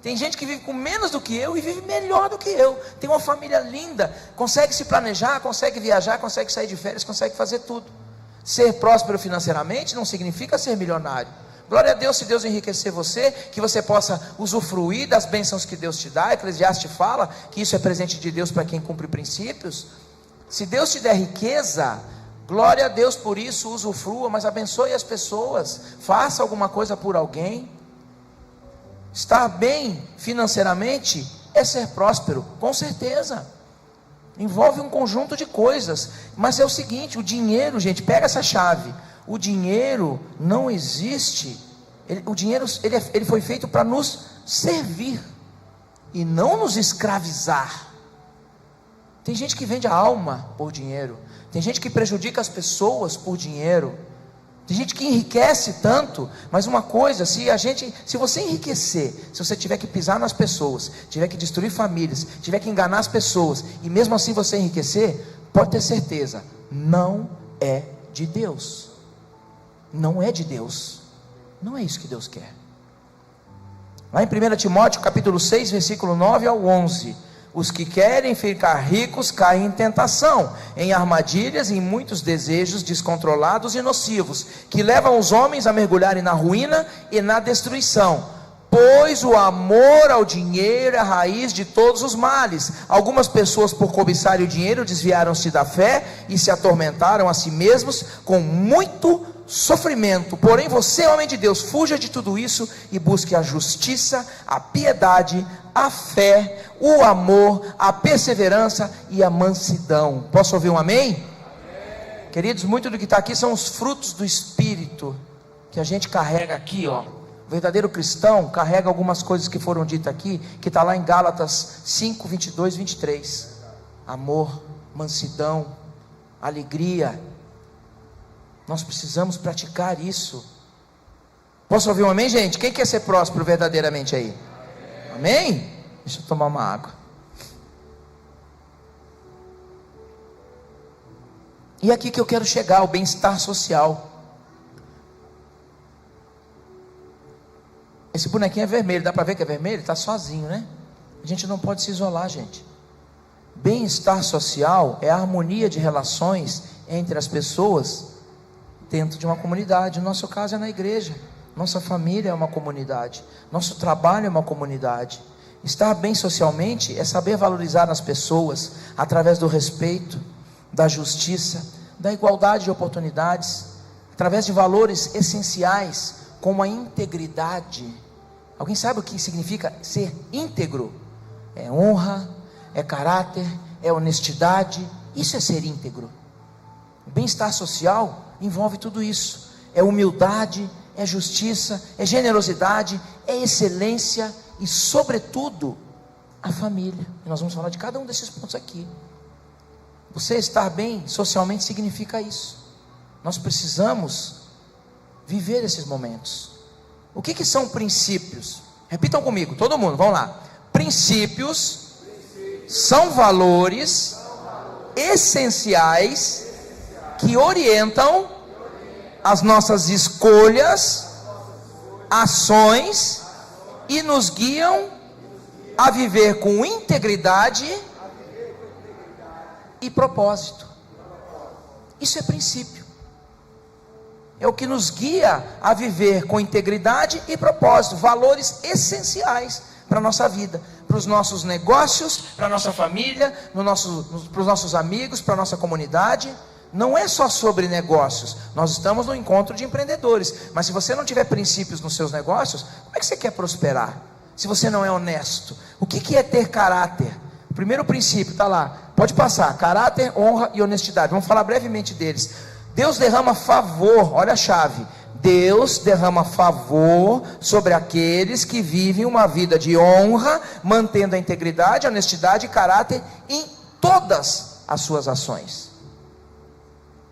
Tem gente que vive com menos do que eu e vive melhor do que eu. Tem uma família linda, consegue se planejar, consegue viajar, consegue sair de férias, consegue fazer tudo. Ser próspero financeiramente não significa ser milionário. Glória a Deus se Deus enriquecer você, que você possa usufruir das bênçãos que Deus te dá. Eclesiastes fala que isso é presente de Deus para quem cumpre princípios. Se Deus te der riqueza, glória a Deus por isso, usufrua, mas abençoe as pessoas, faça alguma coisa por alguém. Estar bem financeiramente é ser próspero, com certeza. Envolve um conjunto de coisas, mas é o seguinte: o dinheiro, gente, pega essa chave. O dinheiro não existe. O dinheiro ele foi feito para nos servir e não nos escravizar. Tem gente que vende a alma por dinheiro. Tem gente que prejudica as pessoas por dinheiro. Tem gente que enriquece tanto. Mas uma coisa, se você enriquecer, se você tiver que pisar nas pessoas, tiver que destruir famílias, tiver que enganar as pessoas, e mesmo assim você enriquecer, pode ter certeza, não é de Deus. Não é de Deus. Não é isso que Deus quer. Lá em 1 Timóteo capítulo 6, versículo 9 ao 11: os que querem ficar ricos caem em tentação, em armadilhas e em muitos desejos descontrolados e nocivos, que levam os homens a mergulharem na ruína e na destruição. Pois o amor ao dinheiro é a raiz de todos os males. Algumas pessoas, por cobiçarem o dinheiro, desviaram-se da fé e se atormentaram a si mesmos com muito sofrimento. Porém você, homem de Deus, fuja de tudo isso e busque a justiça, a piedade, a fé, o amor, a perseverança e a mansidão. Posso ouvir um amém? Amém. Queridos, muito do que está aqui são os frutos do Espírito que a gente carrega aqui, ó. O verdadeiro cristão carrega algumas coisas que foram ditas aqui, que está lá em Gálatas 5, 22, 23. Amor, mansidão, alegria. Nós precisamos praticar isso. Posso ouvir um amém, gente? Quem quer ser próspero verdadeiramente aí? Amém? Deixa eu tomar uma água. E aqui que eu quero chegar, o bem-estar social. Esse bonequinho é vermelho, dá para ver que é vermelho? Ele está sozinho, né? A gente não pode se isolar, gente. Bem-estar social é a harmonia de relações entre as pessoas dentro de uma comunidade. No nosso caso é na igreja. Nossa família é uma comunidade. Nosso trabalho é uma comunidade. Estar bem socialmente é saber valorizar as pessoas através do respeito, da justiça, da igualdade de oportunidades, através de valores essenciais como a integridade. Alguém sabe o que significa ser íntegro? É honra, é caráter, é honestidade. Isso é ser íntegro. O bem-estar social envolve tudo isso. É humildade, é justiça, é generosidade, é excelência e, sobretudo, a família. E nós vamos falar de cada um desses pontos aqui. Você estar bem socialmente significa isso. Nós precisamos viver esses momentos. O que são princípios? Repitam comigo, todo mundo, vamos lá. Princípios são valores essenciais que orientam as nossas escolhas, ações e nos guiam a viver com integridade e propósito. Isso é princípio. É o que nos guia a viver com integridade e propósito, valores essenciais para a nossa vida, para os nossos negócios, para a nossa família, para os nossos amigos, para a nossa comunidade. Não é só sobre negócios. Nós estamos no encontro de empreendedores, mas se você não tiver princípios nos seus negócios, como é que você quer prosperar? Se você não é honesto. O que é ter caráter? O primeiro princípio está lá, pode passar: caráter, honra e honestidade. Vamos falar brevemente deles. Deus derrama favor, olha a chave. Deus derrama favor sobre aqueles que vivem uma vida de honra, mantendo a integridade, a honestidade e caráter em todas as suas ações.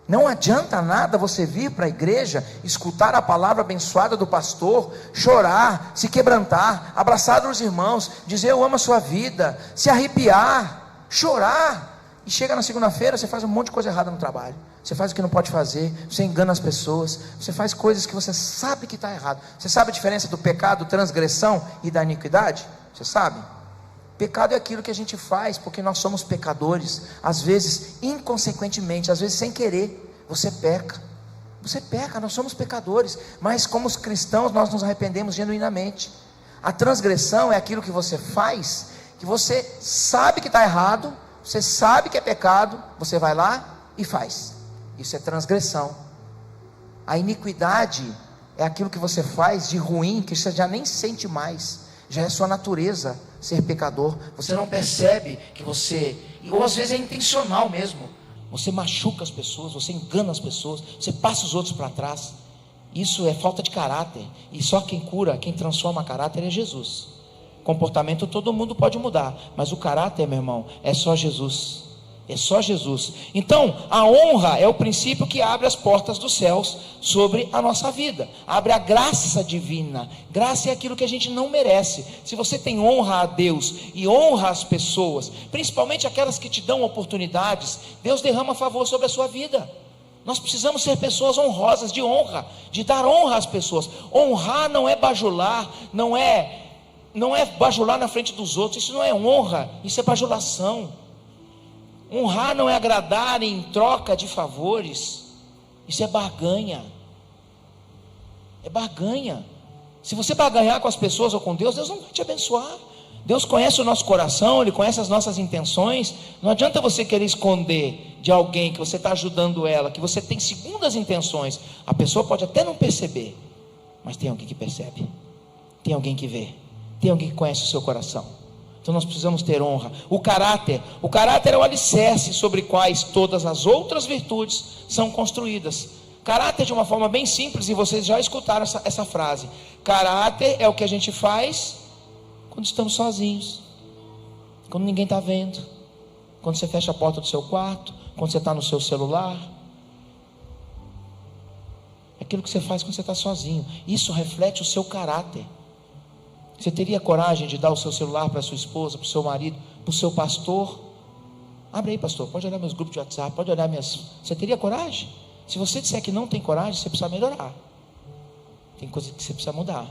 Não adianta nada você vir para a igreja, escutar a palavra abençoada do pastor, chorar, se quebrantar, abraçar os irmãos, dizer eu amo a sua vida, se arrepiar, chorar, e chega na segunda-feira, você faz um monte de coisa errada no trabalho, você faz o que não pode fazer, você engana as pessoas, você faz coisas que você sabe que está errado. Você sabe a diferença do pecado, transgressão e da iniquidade? Você sabe? Pecado é aquilo que a gente faz porque nós somos pecadores, às vezes inconsequentemente, às vezes sem querer. Você peca, nós somos pecadores, mas como os cristãos nós nos arrependemos genuinamente. A transgressão é aquilo que você faz, que você sabe que está errado, você sabe que é pecado, você vai lá e faz. Isso é transgressão. A iniquidade é aquilo que você faz de ruim, que você já nem sente mais. já é sua natureza ser pecador. Você não percebe que você, ou às vezes é intencional mesmo, você machuca as pessoas, você engana as pessoas, você passa os outros para trás. Isso é falta de caráter, e só quem cura, quem transforma caráter é Jesus. Comportamento todo mundo pode mudar, mas o caráter, meu irmão, é só Jesus. É só Jesus. Então, a honra é o princípio que abre as portas dos céus sobre a nossa vida. Abre a graça divina. Graça é aquilo que a gente não merece. Se você tem honra a Deus e honra as pessoas, principalmente aquelas que te dão oportunidades, Deus derrama favor sobre a sua vida. Nós precisamos ser pessoas honrosas, de honra, de dar honra às pessoas. Honrar não é bajular, não é bajular na frente dos outros. Isso não é honra, isso é bajulação. Honrar não é agradar em troca de favores. Isso é barganha. É barganha. Se você barganhar com as pessoas ou com Deus, Deus não vai te abençoar. Deus conhece o nosso coração, Ele conhece as nossas intenções. Não adianta você querer esconder de alguém que você está ajudando ela, que você tem segundas intenções. A pessoa pode até não perceber, mas tem alguém que percebe, tem alguém que vê, tem alguém que conhece o seu coração. Então nós precisamos ter honra. O caráter é o alicerce sobre quais todas as outras virtudes são construídas. Caráter, de uma forma bem simples, e vocês já escutaram essa frase: caráter é o que a gente faz quando estamos sozinhos, quando ninguém está vendo, quando você fecha a porta do seu quarto, quando você está no seu celular. É aquilo que você faz quando você está sozinho. Isso reflete o seu caráter. Você teria coragem de dar o seu celular para a sua esposa, para o seu marido, para o seu pastor? Abre aí, pastor, pode olhar meus grupos de WhatsApp, pode olhar minhas... Você teria coragem? Se você disser que não tem coragem, você precisa melhorar. Tem coisa que você precisa mudar.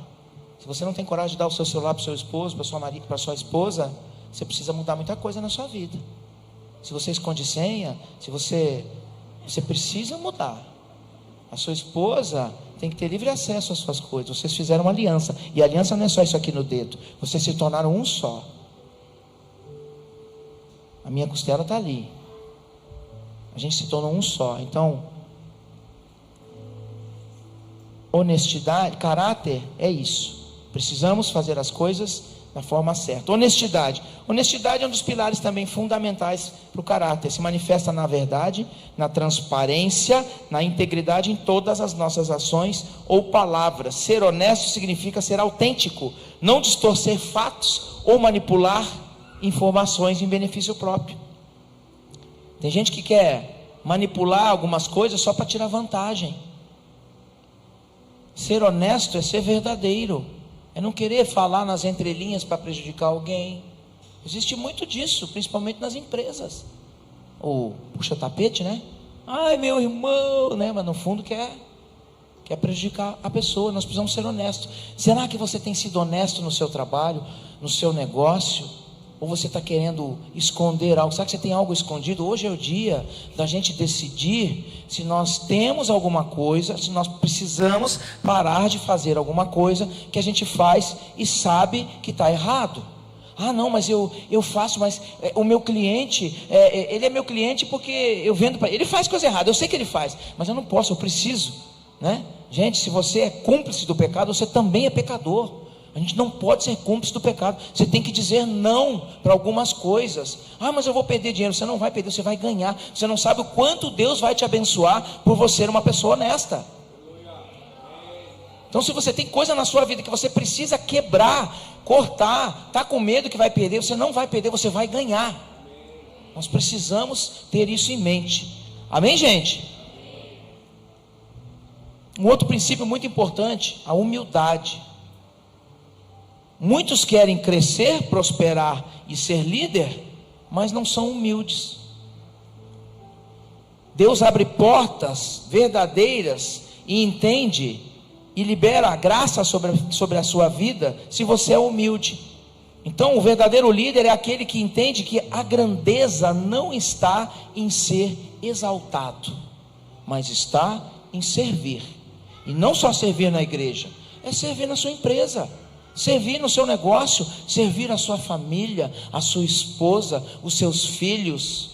Se você não tem coragem de dar o seu celular para o seu esposo, para o seu marido, para a sua esposa, você precisa mudar muita coisa na sua vida. Se você esconde senha, se você precisa mudar. A sua esposa tem que ter livre acesso às suas coisas. Vocês fizeram uma aliança, e a aliança não é só isso aqui no dedo. Vocês se tornaram um só. A minha costela está ali. A gente se tornou um só. Então, honestidade, caráter é isso. Precisamos fazer as coisas da forma certa. Honestidade é um dos pilares também fundamentais para o caráter. Se manifesta na verdade, na transparência, na integridade em todas as nossas ações ou palavras. Ser honesto significa ser autêntico, não distorcer fatos ou manipular informações em benefício próprio. Tem gente que quer manipular algumas coisas só para tirar vantagem. Ser honesto é ser verdadeiro, é não querer falar nas entrelinhas para prejudicar alguém. Existe muito disso, principalmente nas empresas. Ou puxa tapete, né? Ai, meu irmão, né? Mas no fundo quer prejudicar a pessoa. Nós precisamos ser honestos. Será que você tem sido honesto no seu trabalho, no seu negócio? Ou você está querendo esconder algo? Será que você tem algo escondido? Hoje é o dia da gente decidir se nós temos alguma coisa, se nós precisamos parar de fazer alguma coisa que a gente faz e sabe que está errado. Ah, não, mas eu faço, mas o meu cliente, ele é meu cliente porque eu vendo para ele. Ele faz coisa errada, eu sei que ele faz, mas eu não posso, eu preciso, né? Gente, se você é cúmplice do pecado, você também é pecador. A gente não pode ser cúmplice do pecado. Você tem que dizer não para algumas coisas. Ah, mas eu vou perder dinheiro. Você não vai perder, você vai ganhar. Você não sabe o quanto Deus vai te abençoar por você ser uma pessoa honesta. Então, se você tem coisa na sua vida que você precisa quebrar, cortar, está com medo que vai perder, você não vai perder, você vai ganhar. Nós precisamos ter isso em mente. Amém, gente? Um outro princípio muito importante, a humildade. Muitos querem crescer, prosperar e ser líder, mas não são humildes. Deus abre portas verdadeiras e entende e libera a graça sobre a sua vida se você é humilde. Então, o verdadeiro líder é aquele que entende que a grandeza não está em ser exaltado, mas está em servir. E não só servir na igreja, é servir na sua empresa, servir no seu negócio, servir a sua família, a sua esposa, os seus filhos.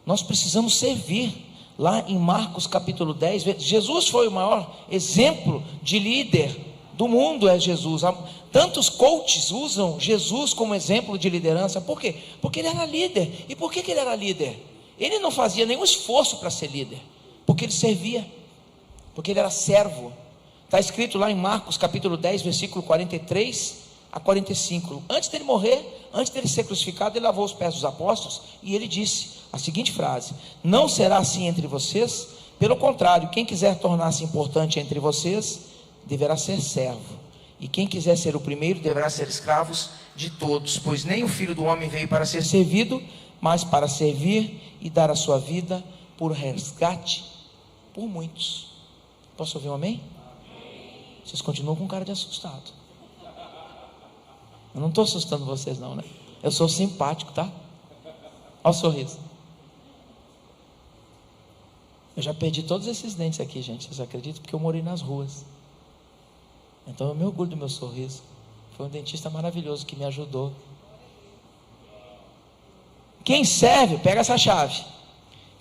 Nós precisamos servir. Lá em Marcos capítulo 10, Jesus foi o maior exemplo de líder do mundo é Jesus. Tantos coaches usam Jesus como exemplo de liderança. Por quê? Porque ele era líder. E por que ele era líder? Ele não fazia nenhum esforço para ser líder, porque ele servia, porque ele era servo. Está escrito lá em Marcos capítulo 10, versículo 43 a 45. Antes dele morrer, antes dele ser crucificado, ele lavou os pés dos apóstolos e ele disse a seguinte frase: não será assim entre vocês, pelo contrário, quem quiser tornar-se importante entre vocês deverá ser servo, e quem quiser ser o primeiro deverá ser escravos de todos, pois nem o Filho do Homem veio para ser servido, mas para servir e dar a sua vida por resgate por muitos. Posso ouvir um amém? Vocês continuam com cara de assustado. Eu não estou assustando vocês não, né? Eu sou simpático, tá? Olha o sorriso. Eu já perdi todos esses dentes aqui, gente. Vocês acreditam? Porque eu morei nas ruas. Então eu me orgulho do meu sorriso. Foi um dentista maravilhoso que me ajudou. Quem serve, pega essa chave.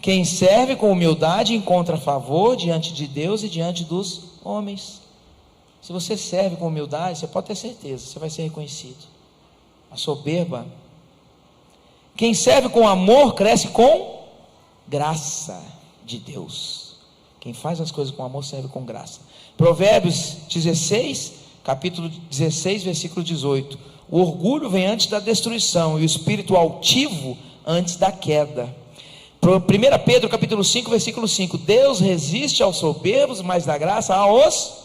Quem serve com humildade encontra favor diante de Deus e diante dos homens. Se você serve com humildade, você pode ter certeza, você vai ser reconhecido. A soberba. Quem serve com amor cresce com graça de Deus. Quem faz as coisas com amor serve com graça. Provérbios 16, capítulo 16, versículo 18. O orgulho vem antes da destruição, e o espírito altivo antes da queda. 1 Pedro capítulo 5, versículo 5. Deus resiste aos soberbos, mas dá graça aos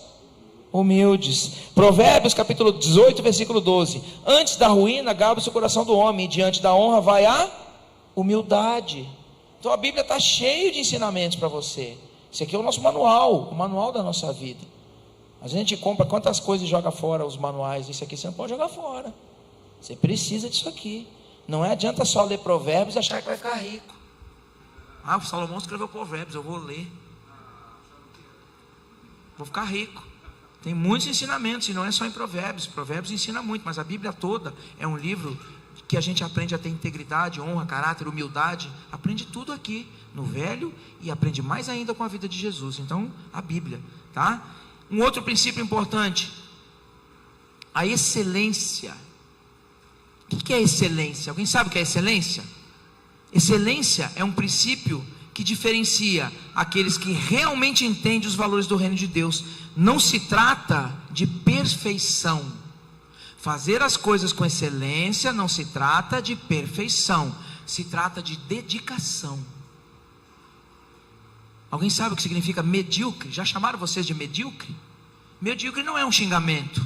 humildes. Provérbios capítulo 18, versículo 12. Antes da ruína galba-se o coração do homem, e diante da honra vai a humildade. Então a Bíblia está cheia de ensinamentos para você. Esse aqui é o nosso manual, o manual da nossa vida. A gente compra quantas coisas e joga fora os manuais. Isso aqui você não pode jogar fora. Você precisa disso aqui. Não adianta só ler Provérbios e achar que vai ficar rico. Ah, o Salomão escreveu Provérbios, eu vou ler, vou ficar rico. Tem muitos ensinamentos, e não é só em Provérbios. Provérbios ensina muito, mas a Bíblia toda é um livro que a gente aprende a ter integridade, honra, caráter, humildade. Aprende tudo aqui no Velho, e aprende mais ainda com a vida de Jesus. Então, a Bíblia, tá? Um outro princípio importante: a excelência. O que é excelência? Alguém sabe o que é excelência? Excelência é um princípio que diferencia aqueles que realmente entendem os valores do reino de Deus. Não se trata de perfeição. Fazer as coisas com excelência não se trata de perfeição, se trata de dedicação. Alguém sabe o que significa medíocre? Já chamaram vocês de medíocre? Medíocre não é um xingamento.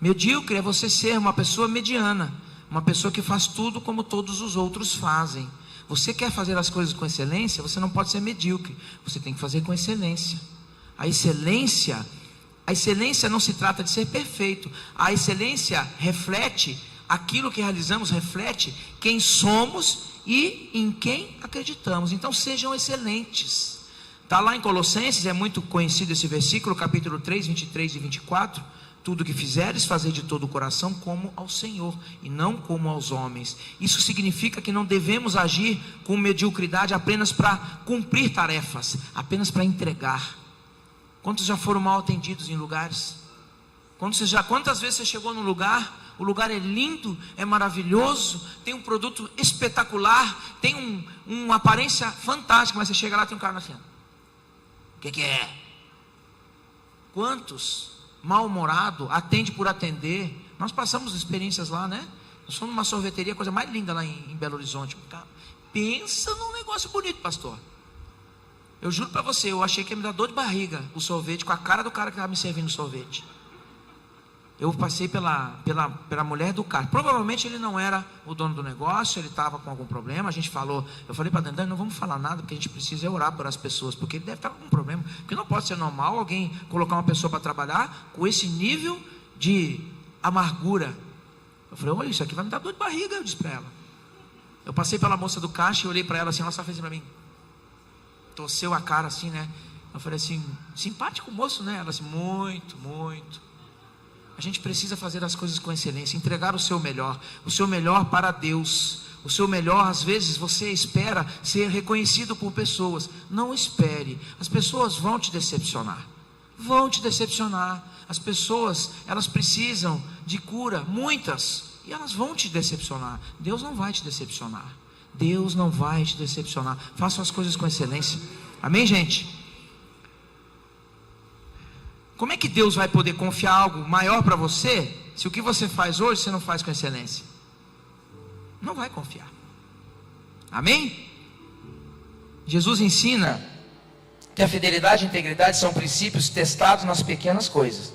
Medíocre é você ser uma pessoa mediana, uma pessoa que faz tudo como todos os outros fazem. Você quer fazer as coisas com excelência, você não pode ser medíocre, você tem que fazer com excelência. A excelência não se trata de ser perfeito. A excelência reflete aquilo que realizamos, reflete quem somos e em quem acreditamos. Então sejam excelentes. Está lá em Colossenses, é muito conhecido esse versículo, capítulo 3, 23 e 24. Tudo que fizeres, fazer de todo o coração como ao Senhor, e não como aos homens. Isso significa que não devemos agir com mediocridade apenas para cumprir tarefas, apenas para entregar. Quantos já foram mal atendidos em lugares? Quantas vezes você chegou num lugar, o lugar é lindo, é maravilhoso, tem um produto espetacular, tem uma aparência fantástica, mas você chega lá e tem um cara assim: o que é? Quantos mal-humorado, atende por atender? Nós passamos experiências lá, né? Nós fomos numa sorveteria, coisa mais linda lá em Belo Horizonte. Pensa num negócio bonito, pastor. Eu juro para você, eu achei que ia me dar dor de barriga o sorvete, com a cara do cara que estava me servindo o sorvete. Eu passei pela mulher do cara. Provavelmente ele não era o dono do negócio, ele estava com algum problema. A gente falou, eu falei para Dandane, não vamos falar nada, porque a gente precisa orar por as pessoas, porque ele deve estar com algum problema. Porque não pode ser normal alguém colocar uma pessoa para trabalhar com esse nível de amargura. Eu falei, olha, isso aqui vai me dar dor de barriga, eu disse para ela. Eu passei pela moça do caixa e olhei para ela assim, ela só fez para mim, torceu a cara assim, né? Eu falei assim, simpático moço, né? Ela assim, muito, muito. A gente precisa fazer as coisas com excelência, entregar o seu melhor para Deus. O seu melhor, às vezes você espera ser reconhecido por pessoas. Não espere, as pessoas vão te decepcionar. vão te decepcionar. As pessoas, elas precisam de cura, muitas, e elas vão te decepcionar. Deus não vai te decepcionar. Deus não vai te decepcionar. Faça as coisas com excelência. Amém, gente? Como é que Deus vai poder confiar algo maior para você, se o que você faz hoje, você não faz com excelência? Não vai confiar. Amém? Jesus ensina que a fidelidade e a integridade são princípios testados nas pequenas coisas.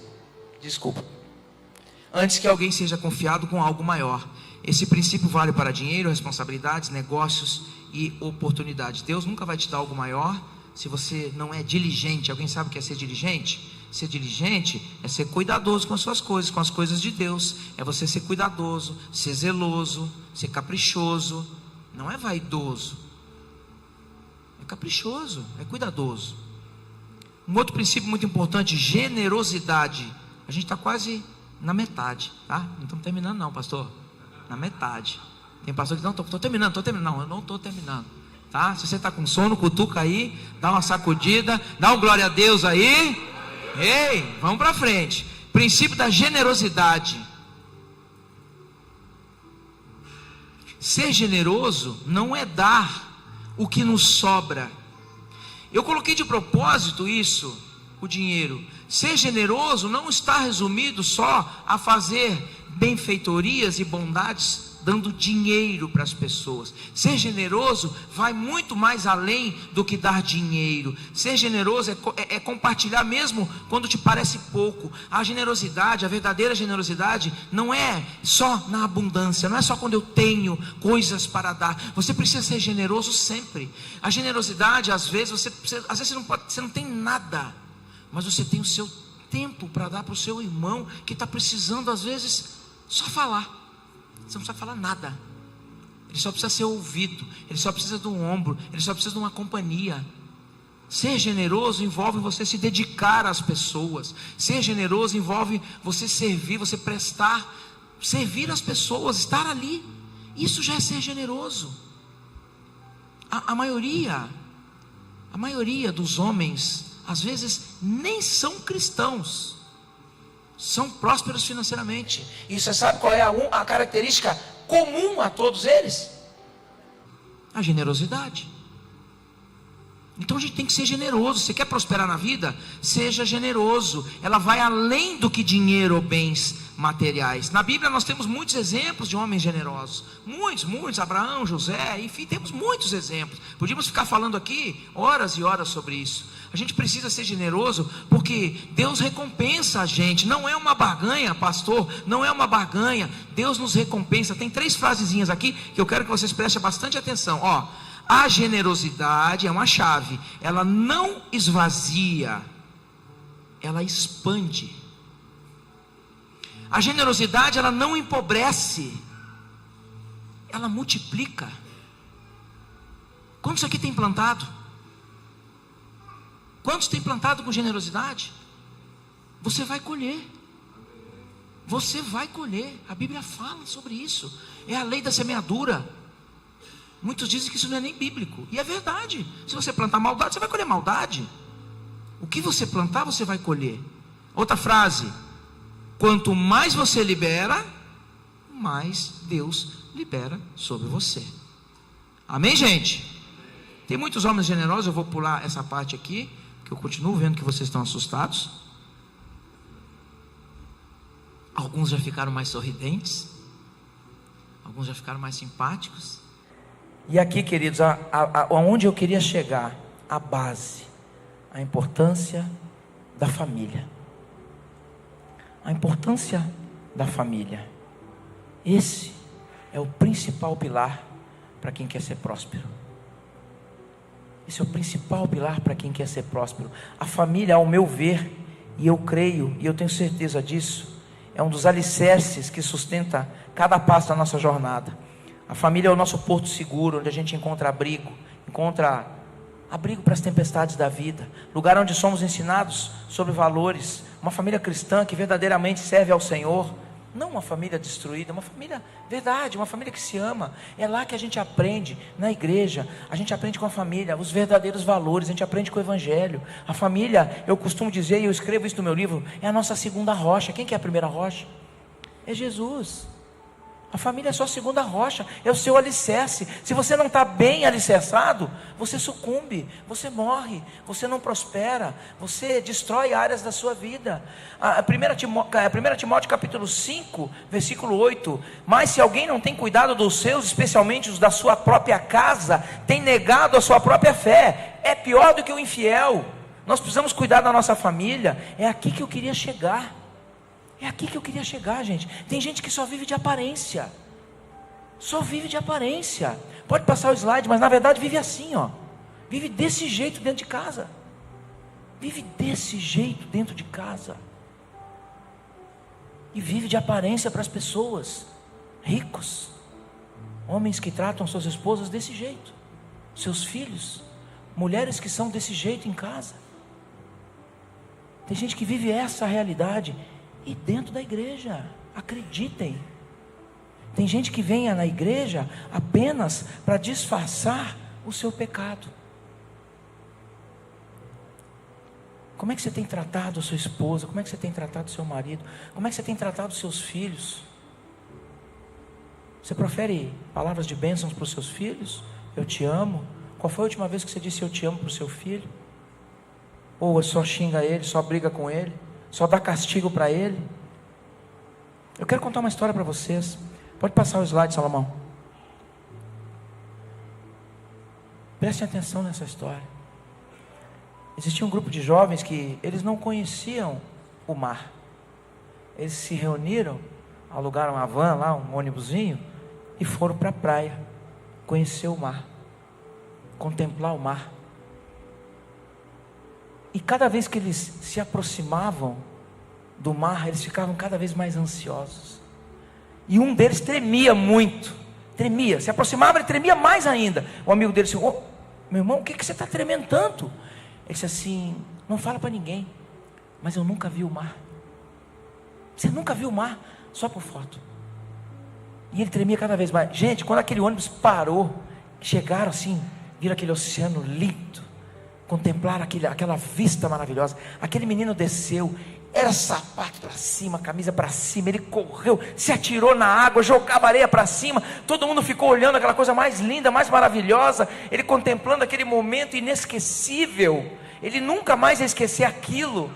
Antes que alguém seja confiado com algo maior. Esse princípio vale para dinheiro, responsabilidades, negócios e oportunidades. Deus nunca vai te dar algo maior se você não é diligente. Alguém sabe o que é ser diligente? Ser diligente é ser cuidadoso com as suas coisas, com as coisas de Deus. É você ser cuidadoso, ser zeloso, ser caprichoso. Não é vaidoso, é caprichoso, é cuidadoso. Um outro princípio muito importante, generosidade. A gente está quase na metade, tá? Não estamos terminando não, pastor. Na metade. Tem pastor que não, estou terminando. Não, eu não estou terminando, tá? Se você está com sono, cutuca aí, dá uma sacudida, dá um glória a Deus aí. Ei, vamos para frente. Princípio da generosidade. Ser generoso não é dar o que nos sobra. Eu coloquei de propósito isso, o dinheiro. Ser generoso não está resumido só a fazer benfeitorias e bondades dando dinheiro para as pessoas. Ser generoso vai muito mais além do que dar dinheiro. Ser generoso é compartilhar mesmo quando te parece pouco. A generosidade, a verdadeira generosidade não é só na abundância, não é só quando eu tenho coisas para dar. Você precisa ser generoso sempre. A generosidade, às vezes você não tem nada, mas você tem o seu tempo para dar para o seu irmão que está precisando, às vezes, só falar. Você não precisa falar nada. Ele só precisa ser ouvido. Ele só precisa de um ombro. Ele só precisa de uma companhia. Ser generoso envolve você se dedicar às pessoas. Ser generoso envolve você servir, você prestar, servir as pessoas, estar ali. Isso já é ser generoso. A maioria dos homens, às vezes, nem são cristãos. São prósperos financeiramente. E você sabe qual é a característica comum a todos eles? A generosidade. Então a gente tem que ser generoso. Você quer prosperar na vida? Seja generoso. Ela vai além do que dinheiro ou bens materiais. Na Bíblia nós temos muitos exemplos de homens generosos. Muitos. Abraão, José, enfim, temos muitos exemplos. Podíamos ficar falando aqui horas e horas sobre isso. A gente precisa ser generoso porque Deus recompensa a gente. Não é uma barganha, pastor, não é uma barganha. Deus nos recompensa. Tem 3 frasezinhas aqui que eu quero que vocês prestem bastante atenção. A generosidade é uma chave. Ela não esvazia, ela expande. A generosidade, ela não empobrece, ela multiplica. Quantos aqui tem plantado? Quantos tem plantado com generosidade? Você vai colher. Você vai colher. A Bíblia fala sobre isso. É a lei da semeadura. Muitos dizem que isso não é nem bíblico. E é verdade. Se você plantar maldade, você vai colher maldade. O que você plantar, você vai colher. Outra frase: quanto mais você libera, mais Deus libera sobre você. Amém, gente? Tem muitos homens generosos. Eu vou pular essa parte aqui, que eu continuo vendo que vocês estão assustados. Alguns já ficaram mais sorridentes, alguns já ficaram mais simpáticos. E aqui, queridos, aonde eu queria chegar, a base, a importância da família. A importância da família. Esse é o principal pilar para quem quer ser próspero. Esse é o principal pilar para quem quer ser próspero. A família, ao meu ver, e eu creio, e eu tenho certeza disso, é um dos alicerces que sustenta cada passo da nossa jornada. A família é o nosso porto seguro, onde a gente encontra abrigo para as tempestades da vida, lugar onde somos ensinados sobre valores. Uma família cristã que verdadeiramente serve ao Senhor, Não uma família destruída, uma família verdade, uma família que se ama. É lá que a gente aprende, na igreja, a gente aprende com a família, os verdadeiros valores, a gente aprende com o evangelho. A família, eu costumo dizer, e eu escrevo isso no meu livro, é a nossa segunda rocha. Quem que é a primeira rocha? É Jesus. A família é só a segunda rocha, é o seu alicerce. Se você não está bem alicerçado, você sucumbe, você morre, você não prospera, você destrói áreas da sua vida. 1 Timóteo capítulo 5, versículo 8: mas se alguém não tem cuidado dos seus, especialmente os da sua própria casa, tem negado a sua própria fé, é pior do que o infiel. Nós precisamos cuidar da nossa família. É aqui que eu queria chegar. É aqui que eu queria chegar, gente. Tem gente que só vive de aparência. Só vive de aparência. Pode passar o slide, mas na verdade vive assim, ó. Vive desse jeito dentro de casa. Vive desse jeito dentro de casa. E vive de aparência para as pessoas. Ricos. Homens que tratam suas esposas desse jeito. Seus filhos. Mulheres que são desse jeito em casa. Tem gente que vive essa realidade. E dentro da igreja, acreditem, tem gente que vem na igreja apenas para disfarçar o seu pecado. Como é que você tem tratado a sua esposa? Como é que você tem tratado o seu marido? Como é que você tem tratado os seus filhos? Você profere palavras de bênçãos para os seus filhos? Eu te amo. Qual foi a última vez que você disse eu te amo para o seu filho? Ou só xinga ele, só briga com ele? Só dá castigo para ele? Eu quero contar uma história para vocês. Pode passar o slide, Salomão. Prestem atenção nessa história. Existia um grupo de jovens que eles não conheciam o mar. Eles se reuniram, alugaram uma van lá, um ônibusinho, e foram para a praia, conhecer o mar, contemplar o mar. E cada vez que eles se aproximavam do mar, eles ficavam cada vez mais ansiosos. E um deles tremia muito. Tremia, se aproximava, ele tremia mais ainda. O amigo dele disse: oh, meu irmão, o que você está tremendo tanto? Ele disse assim: não fala para ninguém, mas eu nunca vi o mar. Você nunca viu o mar? Só por foto. E ele tremia cada vez mais. Gente, quando aquele ônibus parou, chegaram assim, viram aquele oceano lindo, contemplaram aquela vista maravilhosa. Aquele menino desceu, era sapato para cima, camisa para cima, ele correu, se atirou na água, jogava areia para cima, todo mundo ficou olhando aquela coisa mais linda, mais maravilhosa, ele contemplando aquele momento inesquecível. Ele nunca mais ia esquecer aquilo.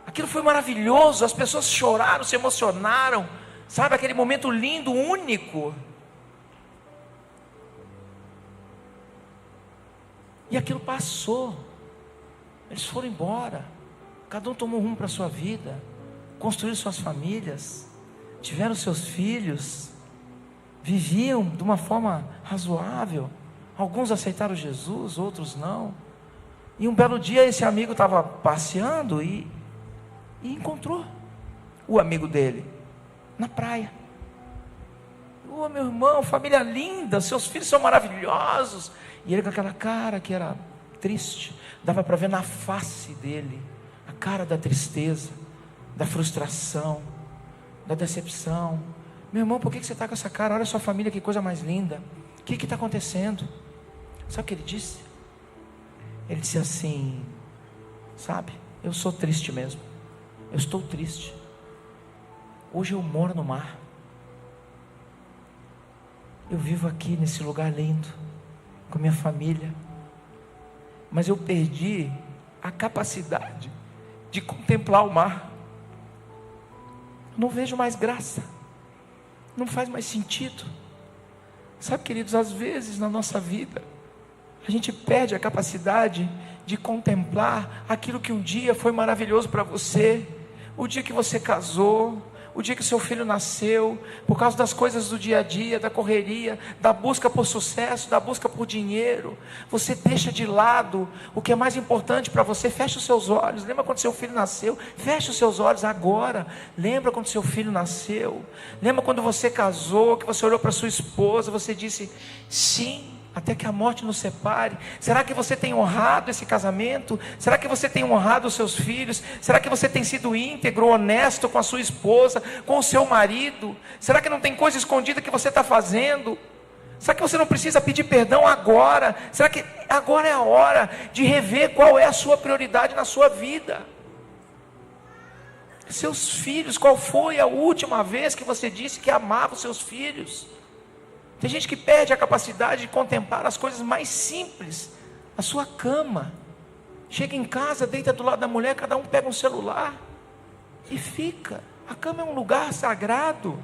Aquilo foi maravilhoso, as pessoas choraram, se emocionaram, sabe, aquele momento lindo, único. E aquilo passou. Eles foram embora. Cada um tomou rumo para a sua vida. Construíram suas famílias. Tiveram seus filhos. Viviam de uma forma razoável. Alguns aceitaram Jesus, outros não. E um belo dia esse amigo estava passeando e encontrou o amigo dele na praia. Oh, meu irmão, família linda, seus filhos são maravilhosos. E ele com aquela cara que era triste, dava para ver na face dele a cara da tristeza, da frustração, da decepção. Meu irmão, por que você está com essa cara? Olha a sua família, que coisa mais linda. O que está acontecendo? Sabe o que ele disse? Ele disse assim: sabe, eu sou triste mesmo. Eu estou triste. Hoje eu moro no mar. Eu vivo aqui nesse lugar lindo, com minha família, mas eu perdi a capacidade de contemplar o mar. Não vejo mais graça, não faz mais sentido. Sabe, queridos, às vezes na nossa vida a gente perde a capacidade de contemplar aquilo que um dia foi maravilhoso para você. O dia que você casou, o dia que seu filho nasceu, por causa das coisas do dia a dia, da correria, da busca por sucesso, da busca por dinheiro, você deixa de lado o que é mais importante para você. Fecha os seus olhos, lembra quando seu filho nasceu? Fecha os seus olhos agora, lembra quando seu filho nasceu? Lembra quando você casou, que você olhou para sua esposa, você disse: sim, até que a morte nos separe? Será que você tem honrado esse casamento? Será que você tem honrado os seus filhos? Será que você tem sido íntegro, honesto com a sua esposa, com o seu marido? Será que não tem coisa escondida que você está fazendo? Será que você não precisa pedir perdão agora? Será que agora é a hora de rever qual é a sua prioridade na sua vida? Seus filhos, qual foi a última vez que você disse que amava os seus filhos? Tem gente que perde a capacidade de contemplar as coisas mais simples. A sua cama. Chega em casa, deita do lado da mulher, cada um pega um celular e fica. A cama é um lugar sagrado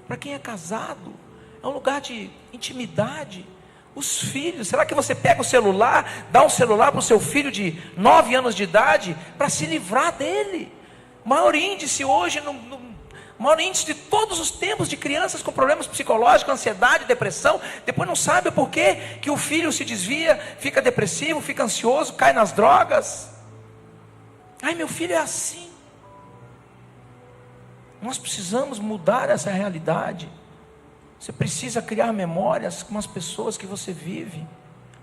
para quem é casado. É um lugar de intimidade. Os filhos, será que você pega o celular, dá um celular para o seu filho de 9 anos de idade para se livrar dele? O maior índice hoje o maior índice de todos os tempos de crianças com problemas psicológicos, ansiedade, depressão, depois não sabe o porquê que o filho se desvia, fica depressivo, fica ansioso, cai nas drogas. Ai, meu filho é assim. Nós precisamos mudar essa realidade. Você precisa criar memórias com as pessoas que você vive.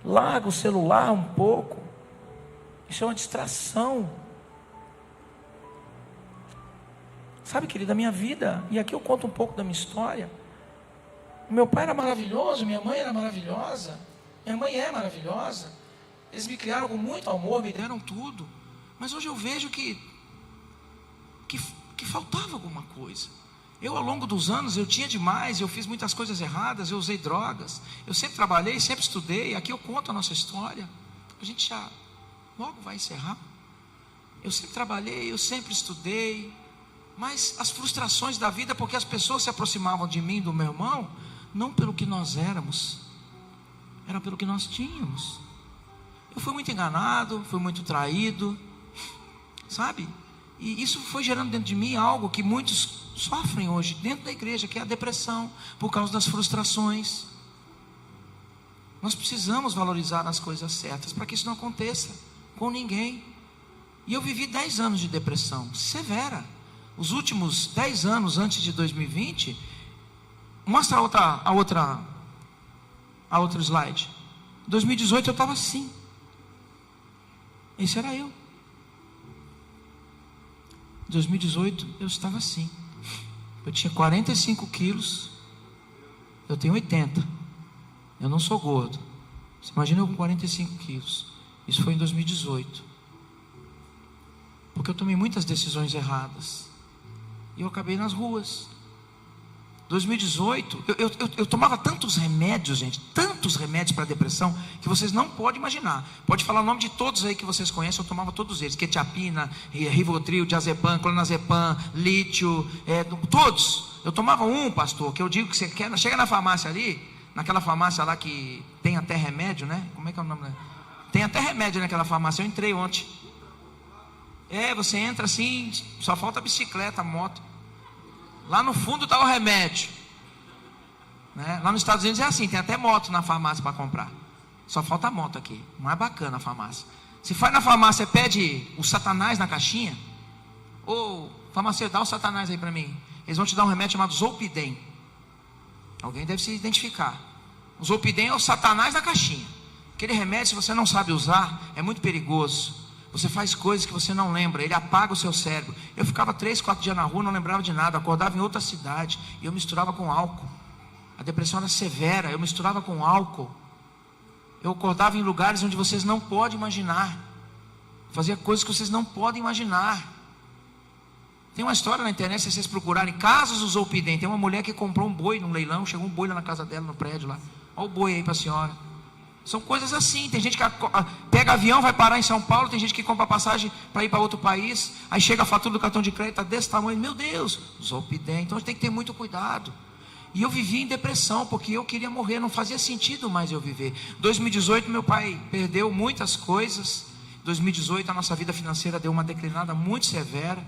Larga o celular um pouco. Isso é uma distração. Sabe, querida, a minha vida, e aqui eu conto um pouco da minha história. Meu pai era maravilhoso, minha mãe era maravilhosa, minha mãe é maravilhosa. Eles me criaram com muito amor, me deram tudo. Mas hoje eu vejo que faltava alguma coisa. Eu, ao longo dos anos, eu tinha demais, eu fiz muitas coisas erradas, eu usei drogas. Eu sempre trabalhei, sempre estudei. Aqui eu conto a nossa história. A gente já logo vai encerrar. Eu sempre trabalhei, eu sempre estudei. Mas as frustrações da vida, porque as pessoas se aproximavam de mim, do meu irmão, não pelo que nós éramos, era pelo que nós tínhamos. Eu fui muito enganado, fui muito traído, sabe? E isso foi gerando dentro de mim algo que muitos sofrem hoje, dentro da igreja, que é a depressão, por causa das frustrações. Nós precisamos valorizar as coisas certas, para que isso não aconteça com ninguém. E eu vivi 10 anos de depressão, severa. Os últimos 10 anos antes de 2020, mostra a outra slide. Em 2018 eu estava assim. Esse era eu. Em 2018 eu estava assim. Eu tinha 45 quilos. Eu tenho 80. Eu não sou gordo. Você imagina eu com 45 quilos. Isso foi em 2018. Porque eu tomei muitas decisões erradas. E eu acabei nas ruas. 2018, eu tomava tantos remédios, gente, tantos remédios para depressão, que vocês não podem imaginar. Pode falar o nome de todos aí que vocês conhecem, eu tomava todos eles: quetiapina, Rivotril, diazepam, clonazepam, lítio, todos. Eu tomava um, pastor, que eu digo que você quer, chega na farmácia ali, naquela farmácia lá que tem até remédio, né? Como é que é o nome? Tem até remédio naquela farmácia, eu entrei ontem. Você entra assim, só falta a bicicleta, a moto. Lá no fundo está o remédio, né? Lá nos Estados Unidos é assim, tem até moto na farmácia para comprar. Só falta a moto aqui, não é bacana a farmácia. Se vai na farmácia, pede o Satanás na caixinha. Ô, farmacêutico, dá o Satanás aí para mim. Eles vão te dar um remédio chamado Zolpidem. Alguém deve se identificar. O Zolpidem é o Satanás na caixinha. Aquele remédio, se você não sabe usar, é muito perigoso. Você faz coisas que você não lembra, ele apaga o seu cérebro. Eu ficava 3, 4 dias na rua, não lembrava de nada, acordava em outra cidade, e eu misturava com álcool. A depressão era severa, eu misturava com álcool. Eu acordava em lugares onde vocês não podem imaginar. Fazia coisas que vocês não podem imaginar. Tem uma história na internet, se vocês procurarem, casos do Zolpidem. Tem uma mulher que comprou um boi num leilão, chegou um boi lá na casa dela, no prédio lá. Olha o boi aí para a senhora. São coisas assim. Tem gente que pega avião, vai parar em São Paulo. Tem gente que compra passagem para ir para outro país. Aí chega a fatura do cartão de crédito, está desse tamanho. Meu Deus, Zolpidem. Então a gente tem que ter muito cuidado. E eu vivia em depressão, porque eu queria morrer. Não fazia sentido mais eu viver. 2018 meu pai perdeu muitas coisas. 2018 a nossa vida financeira deu uma declinada muito severa.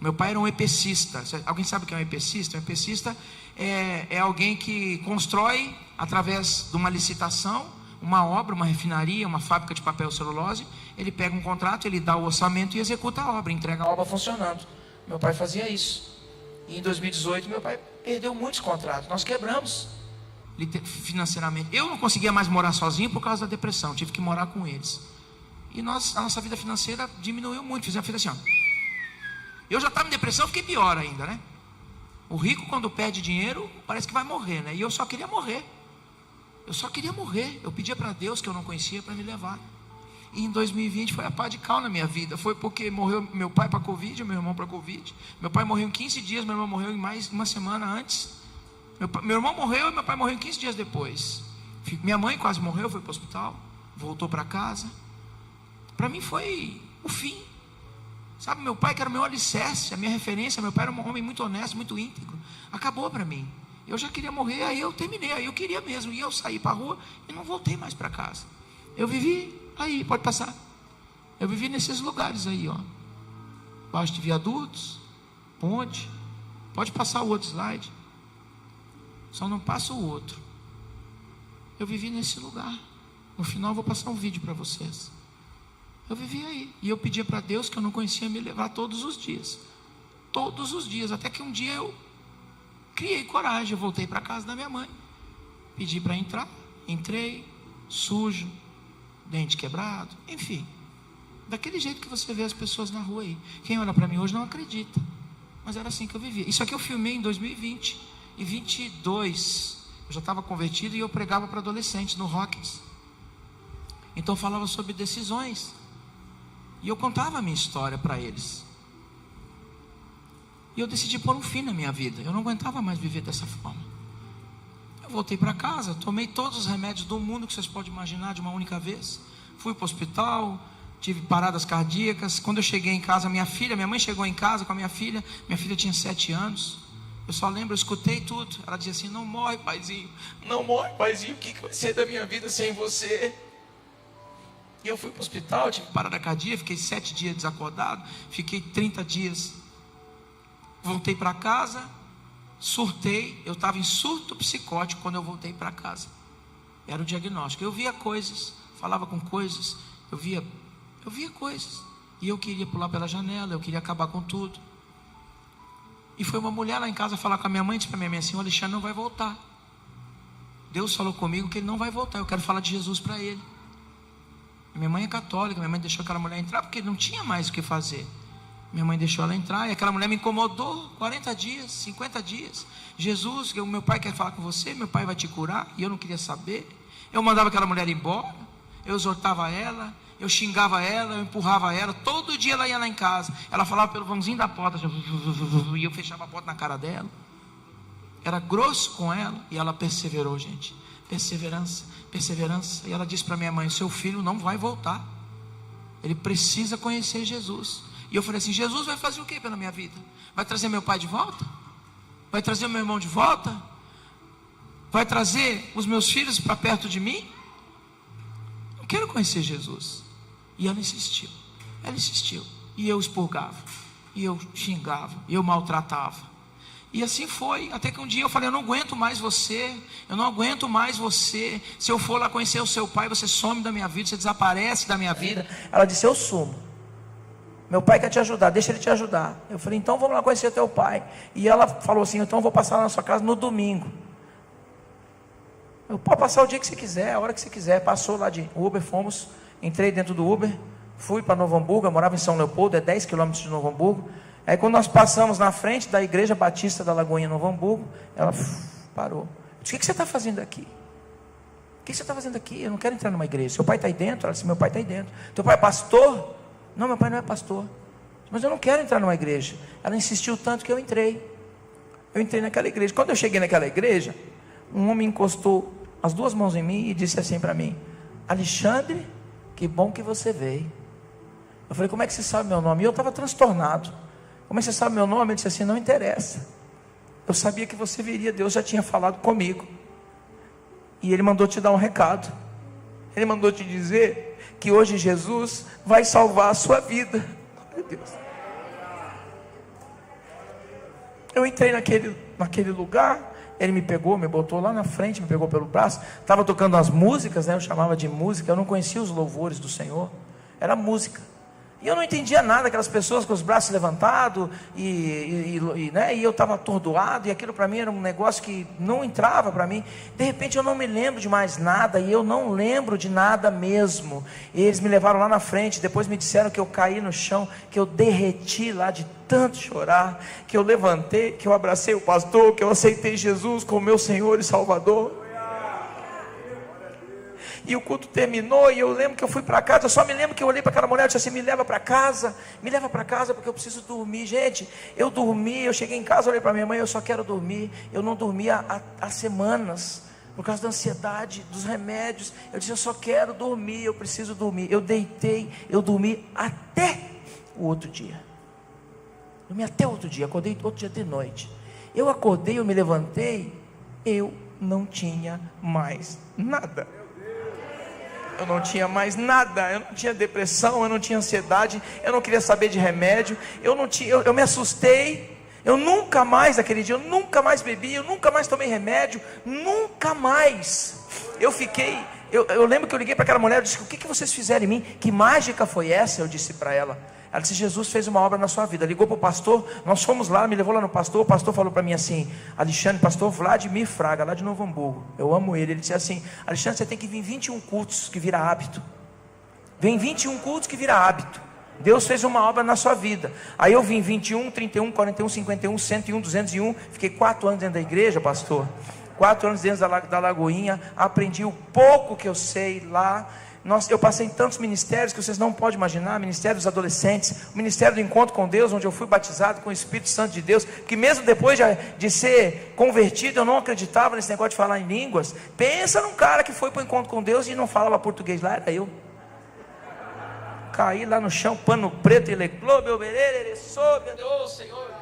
Meu pai era um EPCista. Alguém sabe o que é um EPCista? Um EPCista é alguém que constrói, através de uma licitação, uma obra, uma refinaria, uma fábrica de papel celulose. Ele pega um contrato, ele dá o orçamento e executa a obra, entrega a obra funcionando. Meu pai fazia isso. E em 2018 meu pai perdeu muitos contratos. Nós quebramos. financeiramente. Eu não conseguia mais morar sozinho por causa da depressão, tive que morar com eles. E a nossa vida financeira diminuiu muito. Fizemos assim, ó. Eu já estava em depressão, fiquei pior ainda, né? O rico, quando perde dinheiro, parece que vai morrer, né? E eu só queria morrer. Eu pedia para Deus, que eu não conhecia, para me levar. E em 2020 foi a pá de cal na minha vida. Foi porque morreu meu pai para Covid, meu irmão para Covid. Meu pai morreu em 15 dias, meu irmão morreu em mais uma semana antes. Meu irmão morreu e meu pai morreu em 15 dias depois. Minha mãe quase morreu, foi para o hospital, voltou para casa. Para mim foi o fim. Sabe, meu pai que era o meu alicerce, a minha referência, meu pai era um homem muito honesto, muito íntegro. Acabou para mim. Eu já queria morrer, aí eu terminei, aí eu queria mesmo. E eu saí para a rua e não voltei mais para casa. Eu vivi aí, pode passar. Eu vivi nesses lugares aí, ó. Baixo de viadutos, ponte. Pode passar o outro slide. Só não passa o outro. Eu vivi nesse lugar. No final eu vou passar um vídeo para vocês. Eu vivi aí. E eu pedia para Deus, que eu não conhecia, me levar todos os dias. Todos os dias. Até que um dia eu criei coragem. Eu voltei para casa da minha mãe. Pedi para entrar. Entrei. Sujo. Dente quebrado. Enfim. Daquele jeito que você vê as pessoas na rua aí. Quem olha para mim hoje não acredita. Mas era assim que eu vivia. Isso aqui eu filmei em 2020. E 22. Eu já estava convertido e eu pregava para adolescentes no Rockets. Então eu falava sobre decisões. E eu contava a minha história para eles. E eu decidi pôr um fim na minha vida. Eu não aguentava mais viver dessa forma. Eu voltei para casa, tomei todos os remédios do mundo que vocês podem imaginar de uma única vez. Fui para o hospital, tive paradas cardíacas. Quando eu cheguei em casa, minha mãe chegou em casa com a minha filha tinha 7 anos. Eu só lembro, eu escutei tudo. Ela dizia assim: não morre, paizinho, não morre, paizinho, o que vai ser da minha vida sem você? E eu fui para o hospital, tive parada cardíaca, fiquei 7 dias desacordado, fiquei 30 dias. Voltei para casa, surtei, eu estava em surto psicótico quando eu voltei para casa. Era o diagnóstico. Eu via coisas, falava com coisas, eu via coisas. E eu queria pular pela janela, eu queria acabar com tudo. E foi uma mulher lá em casa falar com a minha mãe, disse para minha mãe assim: o Alexandre não vai voltar. Deus falou comigo que ele não vai voltar, eu quero falar de Jesus para ele. Minha mãe é católica, minha mãe deixou aquela mulher entrar porque não tinha mais o que fazer. Minha mãe deixou ela entrar e aquela mulher me incomodou 40 dias, 50 dias. Jesus, o meu pai quer falar com você, meu pai vai te curar. E eu não queria saber. Eu mandava aquela mulher embora, eu exortava ela, eu xingava ela, eu empurrava ela. Todo dia ela ia lá em casa, ela falava pelo vãozinho da porta e eu fechava a porta na cara dela. Era grosso com ela e ela perseverou, gente. Perseverança. E ela disse para minha mãe: seu filho não vai voltar, ele precisa conhecer Jesus. E eu falei assim: Jesus vai fazer o que pela minha vida? Vai trazer meu pai de volta? Vai trazer meu irmão de volta? Vai trazer os meus filhos para perto de mim? Eu quero conhecer Jesus. E ela insistiu, e eu expurgava, e eu xingava, e eu maltratava. E assim foi, até que um dia eu falei: eu não aguento mais você. Se eu for lá conhecer o seu pai, você some da minha vida, você desaparece da minha vida. Ela disse: eu sumo. Meu pai quer te ajudar, deixa ele te ajudar. Eu falei: então vamos lá conhecer teu pai. E ela falou assim: então eu vou passar lá na sua casa no domingo. Eu posso passar o dia que você quiser, a hora que você quiser. Passou lá de Uber, fomos, entrei dentro do Uber, fui para Novo Hamburgo. Eu morava em São Leopoldo, é 10 quilômetros de Novo Hamburgo. Aí quando nós passamos na frente da Igreja Batista da Lagoinha, Novo Hamburgo, ela parou. Eu disse: o que você está fazendo aqui? O que você está fazendo aqui? Eu não quero entrar numa igreja. Seu pai está aí dentro? Ela disse: meu pai está aí dentro. Teu pai é pastor? Não, meu pai não é pastor. Mas eu não quero entrar numa igreja. Ela insistiu tanto que eu entrei. Eu entrei naquela igreja. Quando eu cheguei naquela igreja, um homem encostou as 2 mãos em mim e disse assim para mim: Alexandre, que bom que você veio. Eu falei: como é que você sabe meu nome? E eu estava transtornado. Como é que você sabe meu nome? Ele disse assim: não interessa. Eu sabia que você viria, Deus já tinha falado comigo. E Ele mandou te dar um recado. Ele mandou te dizer que hoje Jesus vai salvar a sua vida. Meu Deus. Eu entrei naquele lugar. Ele me pegou, me botou lá na frente, me pegou pelo braço. Estava tocando as músicas, né? Eu chamava de música. Eu não conhecia os louvores do Senhor. Era música. E eu não entendia nada, aquelas pessoas com os braços levantados, e eu estava atordoado, e aquilo para mim era um negócio que não entrava para mim. De repente eu não me lembro de mais nada, e eu não lembro de nada mesmo. E eles me levaram lá na frente, depois me disseram que eu caí no chão, que eu derreti lá de tanto chorar, que eu levantei, que eu abracei o pastor, que eu aceitei Jesus como meu Senhor e Salvador. E o culto terminou, e eu lembro que eu fui para casa. Eu só me lembro que eu olhei para aquela mulher e disse assim: me leva para casa, porque eu preciso dormir. Gente, eu dormi, eu cheguei em casa, olhei para minha mãe, eu só quero dormir. Eu não dormia há semanas, por causa da ansiedade, dos remédios. Eu disse: eu só quero dormir, eu preciso dormir. Eu deitei, eu dormi até o outro dia. Dormi até o outro dia, acordei outro dia de noite. Eu acordei, eu me levantei, eu não tinha mais nada. Eu não tinha mais nada, eu não tinha depressão, eu não tinha ansiedade, eu não queria saber de remédio, eu me assustei. Eu nunca mais, naquele dia, eu nunca mais bebi, eu nunca mais tomei remédio, nunca mais. Eu lembro que eu liguei para aquela mulher, eu disse: o que vocês fizeram em mim? Que mágica foi essa? Eu disse para ela. Ela disse: Jesus fez uma obra na sua vida. Ligou para o pastor, nós fomos lá, me levou lá no pastor. O pastor falou para mim assim: Alexandre, pastor Vladimir Fraga, lá de Novo Hamburgo, eu amo ele. Ele disse assim: Alexandre, você tem que vir 21 cultos que vira hábito. Vem 21 cultos que vira hábito. Deus fez uma obra na sua vida. Aí eu vim 21, 31, 41, 51, 101, 201. Fiquei 4 anos dentro da igreja, pastor. 4 anos dentro da Lagoinha. Aprendi o pouco que eu sei lá. Eu passei em tantos ministérios que vocês não podem imaginar. Ministério dos adolescentes, o ministério do encontro com Deus, onde eu fui batizado com o Espírito Santo de Deus, que mesmo depois de ser convertido, eu não acreditava nesse negócio de falar em línguas. Pensa num cara que foi para o encontro com Deus e não falava português. Lá era eu. Caí lá no chão, pano preto, ele soube, Deus, Senhor.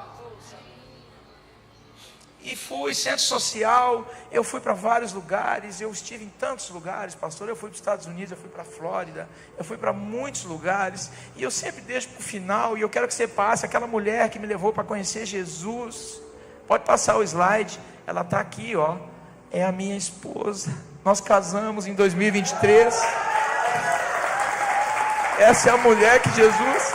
E fui, centro social, eu fui para vários lugares, eu estive em tantos lugares, pastor. Eu fui para os Estados Unidos, eu fui para a Flórida, eu fui para muitos lugares, e eu sempre deixo para o final, e eu quero que você passe, aquela mulher que me levou para conhecer Jesus, pode passar o slide, ela está aqui, ó, é a minha esposa, nós casamos em 2023, essa é a mulher que Jesus...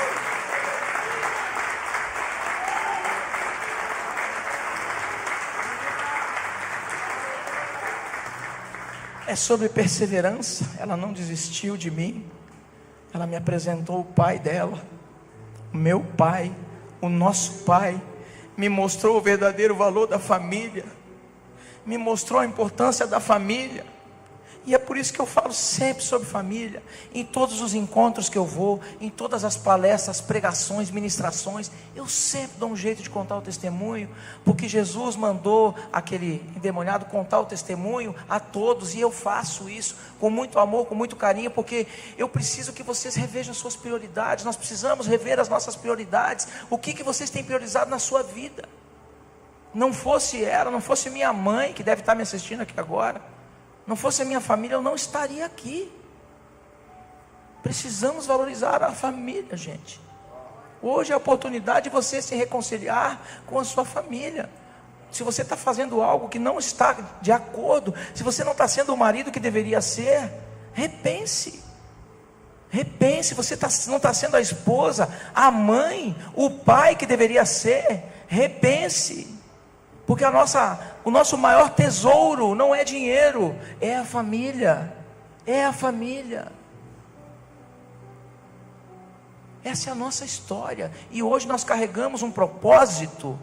É sobre perseverança. Ela não desistiu de mim. Ela me apresentou o pai dela, o meu pai, o nosso pai. Me mostrou o verdadeiro valor da família. Me mostrou a importância da família. E é por isso que eu falo sempre sobre família. Em todos os encontros que eu vou, em todas as palestras, pregações, ministrações, eu sempre dou um jeito de contar o testemunho, porque Jesus mandou aquele endemoniado contar o testemunho a todos, e eu faço isso com muito amor, com muito carinho, porque eu preciso que vocês revejam suas prioridades. Nós precisamos rever as nossas prioridades. O que vocês têm priorizado na sua vida? Não fosse ela, não fosse minha mãe, que deve estar me assistindo aqui agora, não fosse a minha família, eu não estaria aqui. Precisamos valorizar a família, gente. Hoje é a oportunidade de você se reconciliar com a sua família. Se você está fazendo algo que não está de acordo, se você não está sendo o marido que deveria ser, repense. Repense, você não está sendo a esposa, a mãe, o pai que deveria ser. Repense. Porque o nosso maior tesouro não é dinheiro, é a família. É a família. Essa é a nossa história. E hoje nós carregamos um propósito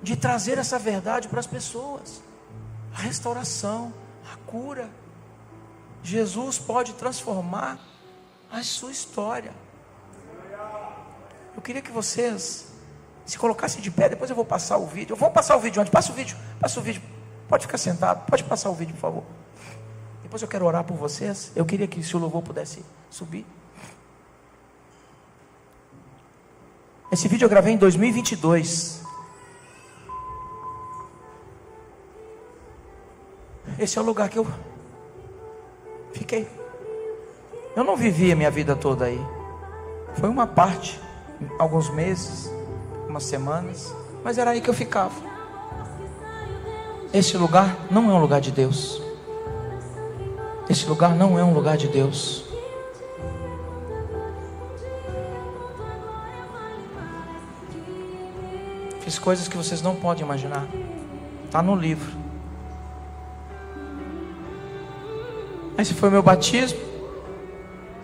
de trazer essa verdade para as pessoas. A restauração, a cura. Jesus pode transformar a sua história. Eu queria que vocês se colocassem de pé. Depois eu vou passar o vídeo. Vamos passar o vídeo antes. Passa o vídeo. Pode ficar sentado. Pode passar o vídeo, por favor. Depois eu quero orar por vocês. Eu queria que se o louvor pudesse subir. Esse vídeo eu gravei em 2022. Esse é o lugar que eu fiquei. Eu não vivi a minha vida toda aí. Foi uma parte, alguns meses, umas semanas, mas era aí que eu ficava. Esse lugar não é um lugar de Deus. Esse lugar não é um lugar de Deus. fiz coisas que vocês não podem imaginar. Está no livro. Esse foi o meu batismo.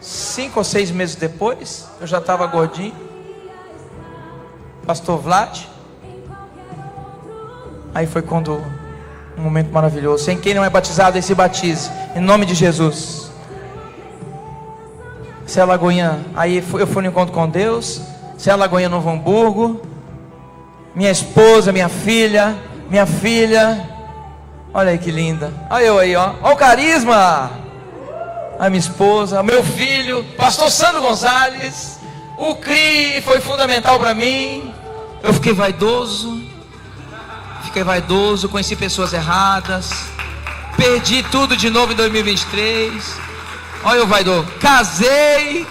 5 ou 6 meses depois, eu já estava gordinho. Pastor Vlad. Aí foi quando um momento maravilhoso. Sem quem não é batizado, aí se batize, em nome de Jesus. Céu Lagoinha. Aí eu fui no encontro com Deus. Céu Lagoinha, Novo Hamburgo. Minha esposa, minha filha. Olha aí que linda. Olha eu aí, ó. Olha o carisma. A minha esposa, meu filho, pastor Sandro Gonzalez. O CRI foi fundamental para mim. Eu fiquei vaidoso, conheci pessoas erradas, perdi tudo de novo em 2023. Olha eu vaidoso, casei,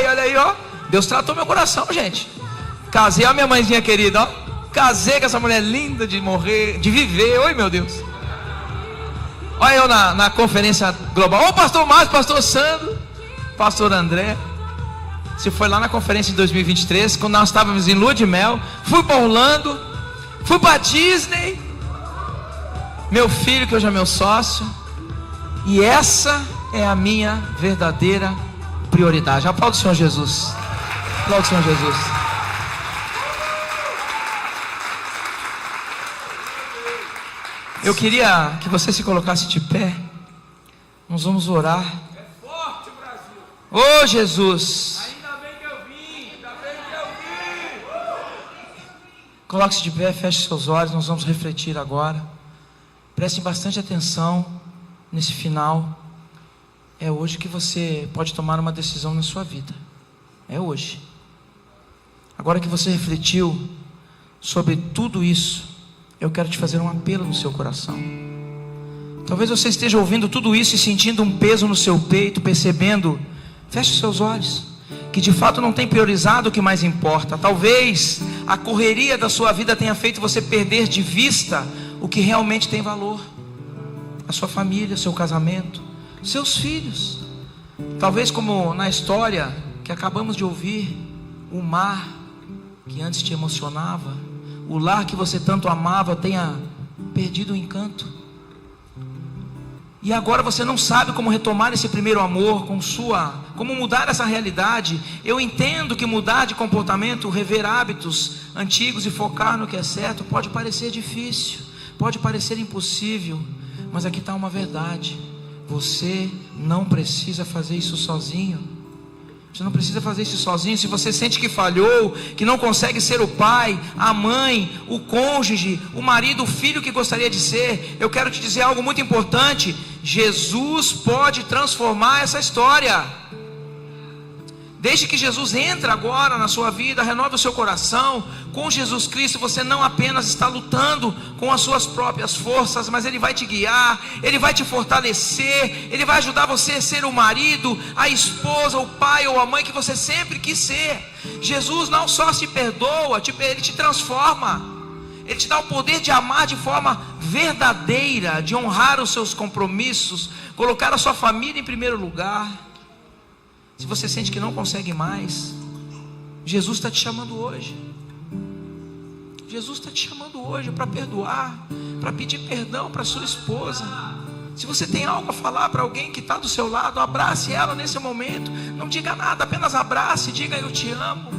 olha aí, ó. Deus tratou meu coração, gente. Casei, ó, minha mãezinha querida, ó. Casei com essa mulher linda de morrer, de viver, oi meu Deus. Olha eu na conferência global. Ô pastor Márcio, pastor Sandro, pastor André. Você foi lá na conferência de 2023, quando nós estávamos em lua de mel. Fui para Orlando, fui para Disney. Meu filho, que hoje é meu sócio. E essa é a minha verdadeira prioridade. Aplauda o Senhor Jesus. Aplauda o Senhor Jesus. Eu queria que você se colocasse de pé. Nós vamos orar. É forte, Brasil. Ô Jesus. Ainda bem que eu vim. Coloque-se de pé, feche seus olhos. Nós vamos refletir agora. Prestem bastante atenção nesse final. É hoje que você pode tomar uma decisão na sua vida. É hoje. Agora que você refletiu sobre tudo isso, eu quero te fazer um apelo no seu coração. Talvez você esteja ouvindo tudo isso e sentindo um peso no seu peito, percebendo, feche os seus olhos, que de fato não tem priorizado o que mais importa. Talvez a correria da sua vida tenha feito você perder de vista o que realmente tem valor. A sua família, seu casamento, seus filhos. Talvez, como na história que acabamos de ouvir, o mar que antes te emocionava, o lar que você tanto amava tenha perdido o encanto. E agora você não sabe como retomar esse primeiro amor como mudar essa realidade. Eu entendo que mudar de comportamento, rever hábitos antigos e focar no que é certo pode parecer difícil, pode parecer impossível, mas aqui está uma verdade: você não precisa fazer isso sozinho. Você não precisa fazer isso sozinho. Se você sente que falhou, que não consegue ser o pai, a mãe, o cônjuge, o marido, o filho que gostaria de ser, eu quero te dizer algo muito importante: Jesus pode transformar essa história. Desde que Jesus entra agora na sua vida, renove o seu coração. Com Jesus Cristo você não apenas está lutando com as suas próprias forças, mas Ele vai te guiar, Ele vai te fortalecer, Ele vai ajudar você a ser o marido, a esposa, o pai ou a mãe que você sempre quis ser. Jesus não só te perdoa, Ele te transforma. Ele te dá o poder de amar de forma verdadeira, de honrar os seus compromissos, colocar a sua família em primeiro lugar. Se você sente que não consegue mais, Jesus está te chamando hoje. Jesus está te chamando hoje para perdoar, para pedir perdão para sua esposa. Se você tem algo a falar para alguém que está do seu lado, abrace ela nesse momento. Não diga nada, apenas abrace, diga eu te amo.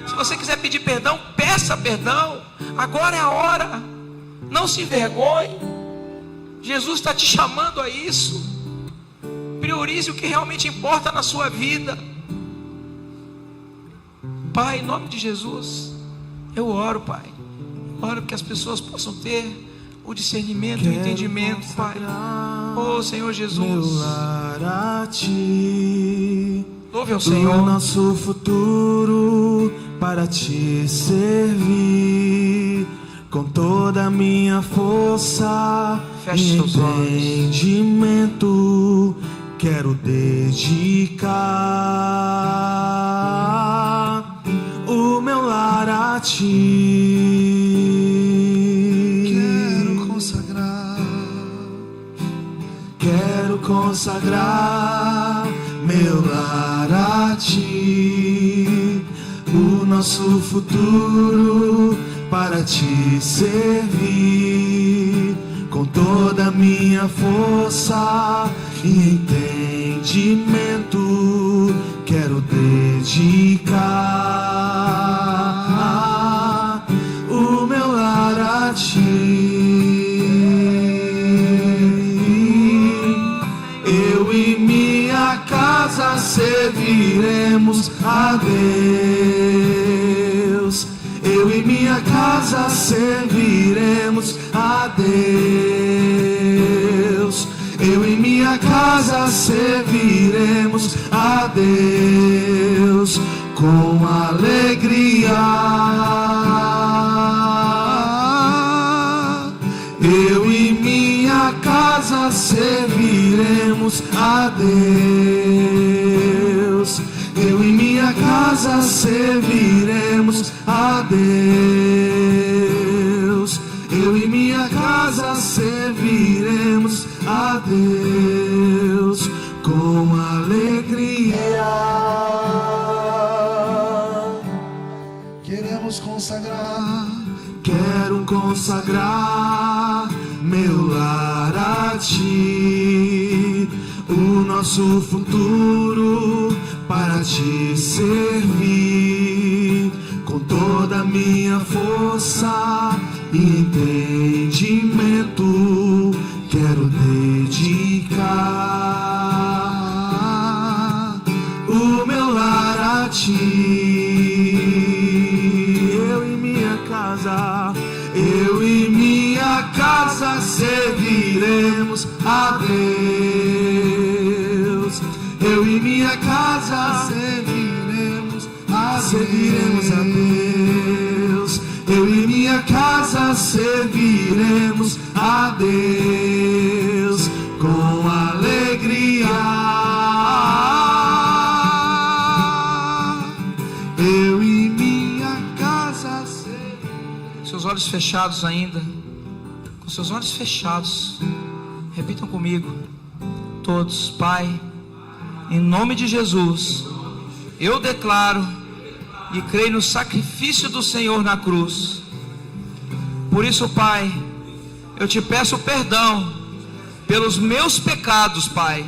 Se você quiser pedir perdão, peça perdão. Agora é a hora. Não se envergonhe. Jesus está te chamando a isso. Priorize o que realmente importa na sua vida. Pai, em nome de Jesus, eu oro, Pai. Oro que as pessoas possam ter o discernimento e o entendimento, Pai. Oh, Senhor Jesus, meu lar a ti. Louve ao Senhor. O nosso futuro para te servir com toda a minha força e entendimento. Quero dedicar o meu lar a ti. Quero consagrar meu lar a ti. O nosso futuro para te servir com toda a minha força e entendimento. Quero dedicar o meu lar a ti. Eu e minha casa serviremos a Deus. Eu e minha casa serviremos a Deus. Eu e minha casa serviremos a Deus com alegria. Eu e minha casa serviremos a Deus. Eu e minha casa serviremos a Deus. Eu e minha casa serviremos a Deus com alegria. Queremos consagrar, quero consagrar meu lar a ti, o nosso futuro para te servir com toda a minha força e entendimento. Quero dedicar o meu lar a ti. Eu e minha casa, eu e minha casa serviremos a Deus. Eu e minha casa serviremos a Deus. Eu e minha casa serviremos a Deus com alegria. Eu e minha casa serviremos. Seus olhos fechados ainda, com seus olhos fechados, repitam comigo, todos. Pai, em nome de Jesus, eu declaro e creio no sacrifício do Senhor na cruz. Por isso, Pai, eu te peço perdão pelos meus pecados, Pai.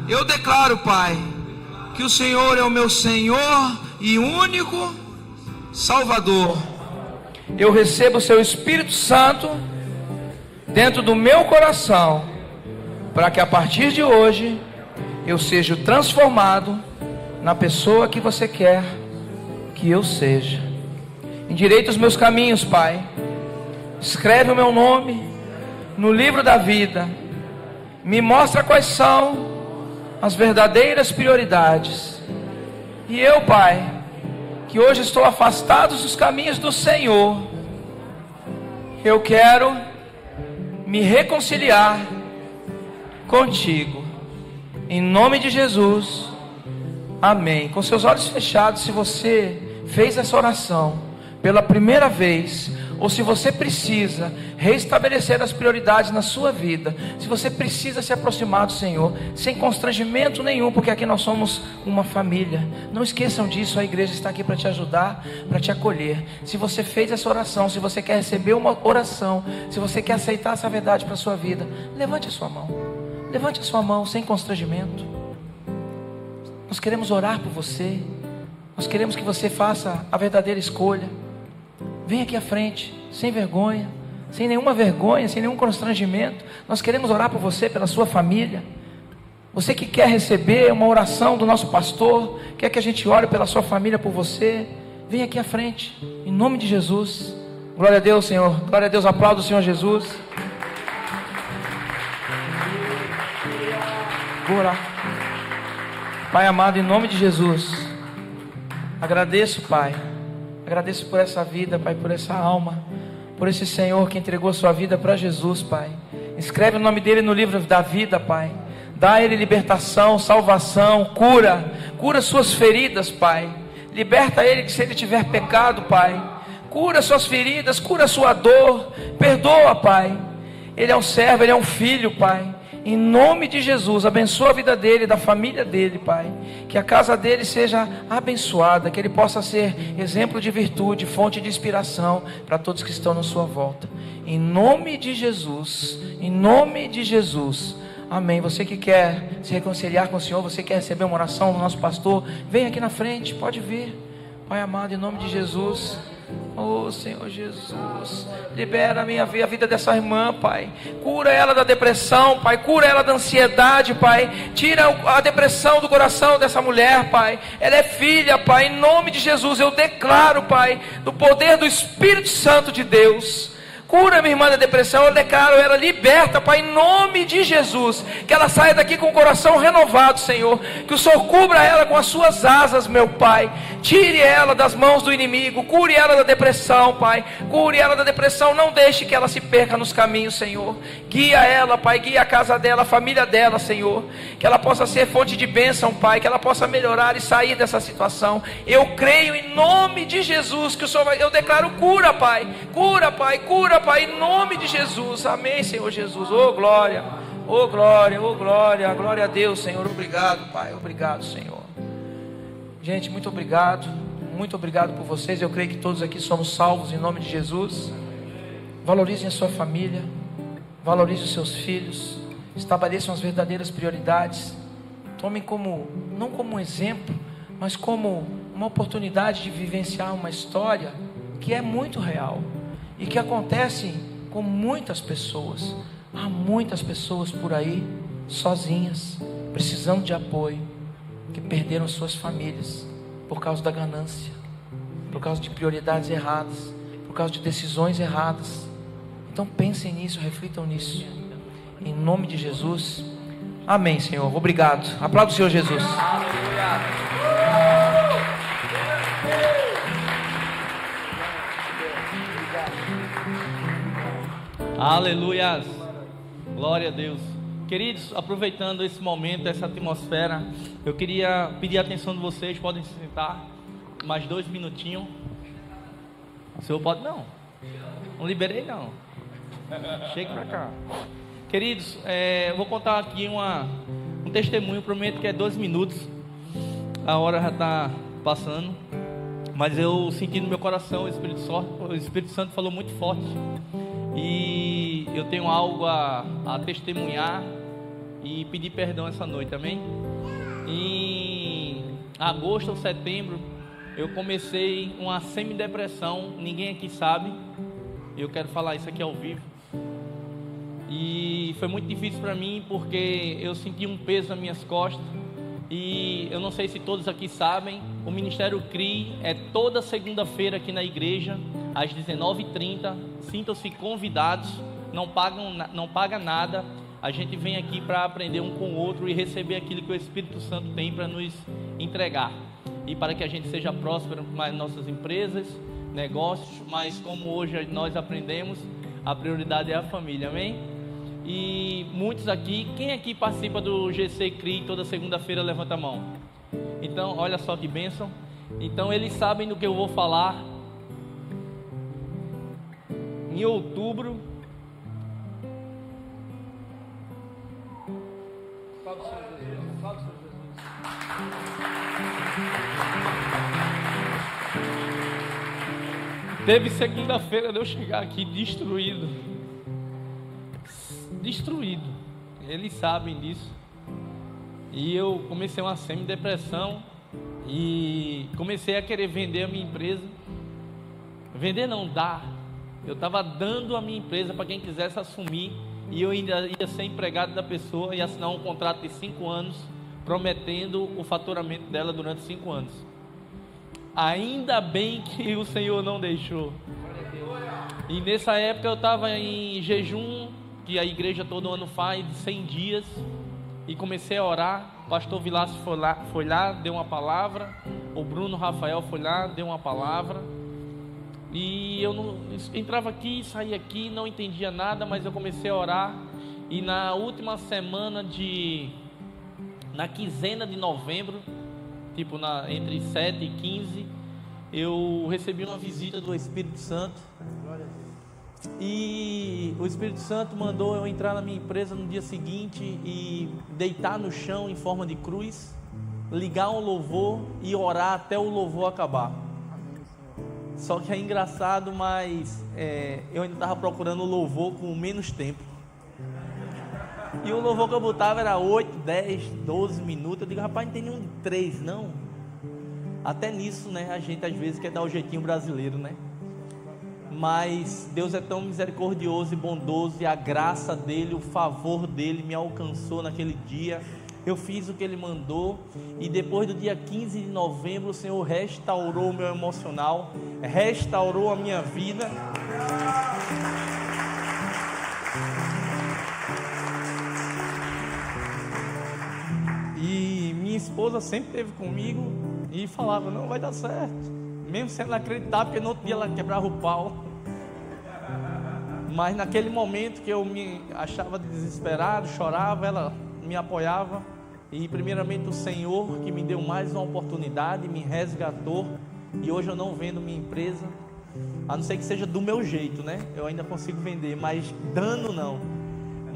Eu declaro, Pai, que o Senhor é o meu Senhor e único Salvador. Eu recebo o seu Espírito Santo dentro do meu coração, para que a partir de hoje eu seja transformado na pessoa que você quer que eu seja. Endireita os meus caminhos, Pai. Escreve o meu nome no livro da vida. Me mostra quais são as verdadeiras prioridades. E eu, Pai, que hoje estou afastado dos caminhos do Senhor, eu quero me reconciliar contigo. Em nome de Jesus. Amém. Com seus olhos fechados, se você fez essa oração pela primeira vez, ou se você precisa restabelecer as prioridades na sua vida, se você precisa se aproximar do Senhor, sem constrangimento nenhum, porque aqui nós somos uma família. Não esqueçam disso, a igreja está aqui para te ajudar, para te acolher. Se você fez essa oração, se você quer receber uma oração, se você quer aceitar essa verdade para a sua vida, levante a sua mão. Levante a sua mão sem constrangimento. Nós queremos orar por você. Nós queremos que você faça a verdadeira escolha. Vem aqui à frente, sem vergonha, sem nenhuma vergonha, sem nenhum constrangimento. Nós queremos orar por você, pela sua família. Você que quer receber uma oração do nosso pastor, quer que a gente ore pela sua família, por você, vem aqui à frente, em nome de Jesus. Glória a Deus, Senhor. Glória a Deus, aplauda o Senhor Jesus. Vou orar. Pai amado, em nome de Jesus, agradeço, Pai, agradeço por essa vida, Pai, por essa alma, por esse Senhor que entregou sua vida para Jesus, Pai. Escreve o nome dele no livro da vida, Pai. Dá a ele libertação, salvação, cura suas feridas, Pai. Liberta ele que se ele tiver pecado, Pai. Cura suas feridas, cura sua dor, perdoa, Pai. Ele é um servo, ele é um filho, Pai. Em nome de Jesus, abençoa a vida dele, da família dele, Pai. Que a casa dele seja abençoada, que ele possa ser exemplo de virtude, fonte de inspiração para todos que estão na sua volta. Em nome de Jesus, em nome de Jesus. Amém. Você que quer se reconciliar com o Senhor, você quer receber uma oração do nosso pastor, vem aqui na frente, pode vir. Pai amado, em nome de Jesus. Oh Senhor Jesus, libera a vida dessa irmã, Pai. Cura ela da depressão, Pai. Cura ela da ansiedade, Pai. Tira a depressão do coração dessa mulher, Pai. Ela é filha, Pai. Em nome de Jesus eu declaro, Pai, do poder do Espírito Santo de Deus. Cura minha irmã da depressão, eu declaro ela liberta, Pai, em nome de Jesus. Que ela saia daqui com o coração renovado, Senhor. Que o Senhor cubra ela com as suas asas, meu Pai. Tire ela das mãos do inimigo. Cure ela da depressão, Pai. Cure ela da depressão, não deixe que ela se perca nos caminhos, Senhor. Guia ela, Pai, guia a casa dela, a família dela, Senhor. Que ela possa ser fonte de bênção, Pai. Que ela possa melhorar e sair dessa situação. Eu creio em nome de Jesus que o Senhor vai. Eu declaro cura, Pai. Cura, Pai, cura, Pai, em nome de Jesus. Amém, Senhor Jesus. Oh glória, oh glória, oh glória. Glória a Deus, Senhor. Obrigado, Pai. Obrigado, Senhor. Gente, muito obrigado. Muito obrigado por vocês. Eu creio que todos aqui somos salvos em nome de Jesus. Valorizem a sua família. Valorizem os seus filhos. Estabeleçam as verdadeiras prioridades. Tomem não como um exemplo, mas como uma oportunidade de vivenciar uma história que é muito real e que acontece com muitas pessoas. Há muitas pessoas por aí sozinhas, precisando de apoio, que perderam suas famílias por causa da ganância, por causa de prioridades erradas, por causa de decisões erradas. Então pensem nisso, reflitam nisso, em nome de Jesus. Amém, Senhor. Obrigado. Aplauda o Senhor Jesus. Aleluia, glória a Deus. Queridos, aproveitando esse momento, essa atmosfera, eu queria pedir a atenção de vocês. Podem se sentar mais 2 minutinhos. O senhor pode? Não liberei não. Chega pra cá. Queridos, eu vou contar aqui um testemunho. Prometo que é 2 minutos. A hora já está passando, mas eu senti no meu coração, o Espírito Santo falou muito forte. E eu tenho algo a testemunhar e pedir perdão essa noite, amém? Em agosto ou setembro, eu comecei uma semidepressão, ninguém aqui sabe, eu quero falar isso aqui ao vivo. E foi muito difícil para mim, porque eu senti um peso nas minhas costas. E eu não sei se todos aqui sabem, o Ministério CRI é toda segunda-feira aqui na igreja, às 19h30. Sintam-se convidados, não paga nada. A gente vem aqui para aprender um com o outro e receber aquilo que o Espírito Santo tem para nos entregar. E para que a gente seja próspero nas nossas empresas, negócios, mas como hoje nós aprendemos, a prioridade é a família, amém? E muitos aqui, quem aqui participa do GC CRI toda segunda-feira, levanta a mão. Então, olha só que bênção. Então, eles sabem do que eu vou falar. Em outubro, teve segunda-feira de eu chegar aqui destruído. Eles sabem disso. E eu comecei uma semidepressão e comecei a querer vender a minha empresa. Vender não, dar. Eu estava dando a minha empresa para quem quisesse assumir, e eu ainda ia ser empregado da pessoa e assinar um contrato de 5 anos, prometendo o faturamento dela durante 5 anos. Ainda bem que o Senhor não deixou. E nessa época eu estava em jejum, que a igreja todo ano faz, de 100 dias, e comecei a orar. O pastor Vilas foi lá, deu uma palavra. O Bruno Rafael foi lá, deu uma palavra. E eu não, entrava aqui, saía aqui, não entendia nada, mas eu comecei a orar. E na última semana na quinzena de novembro, tipo entre 7 e 15, eu recebi uma visita do Espírito Santo. E o o Espírito Santo mandou eu entrar na minha empresa no dia seguinte e deitar no chão em forma de cruz, ligar um louvor e orar até o louvor acabar. Só que é engraçado, mas eu ainda estava procurando o louvor com menos tempo. E o louvor que eu botava era 8, 10, 12 minutos. Eu digo, rapaz, não tem nenhum de 3, não. Até nisso, né, a gente às vezes quer dar o jeitinho brasileiro, né? Mas Deus é tão misericordioso e bondoso, e a graça dele, o favor dele me alcançou naquele dia. Eu fiz o que ele mandou, e depois do dia 15 de novembro o Senhor restaurou o meu emocional, restaurou a minha vida. E minha esposa sempre esteve comigo e falava, não, vai dar certo, mesmo sendo inacreditável, porque no outro dia ela quebrava o pau. Mas naquele momento que eu me achava desesperado, chorava, ela me apoiava. E primeiramente o Senhor que me deu mais uma oportunidade, me resgatou. E hoje eu não vendo minha empresa, a não ser que seja do meu jeito, né? Eu ainda consigo vender, mas dano não.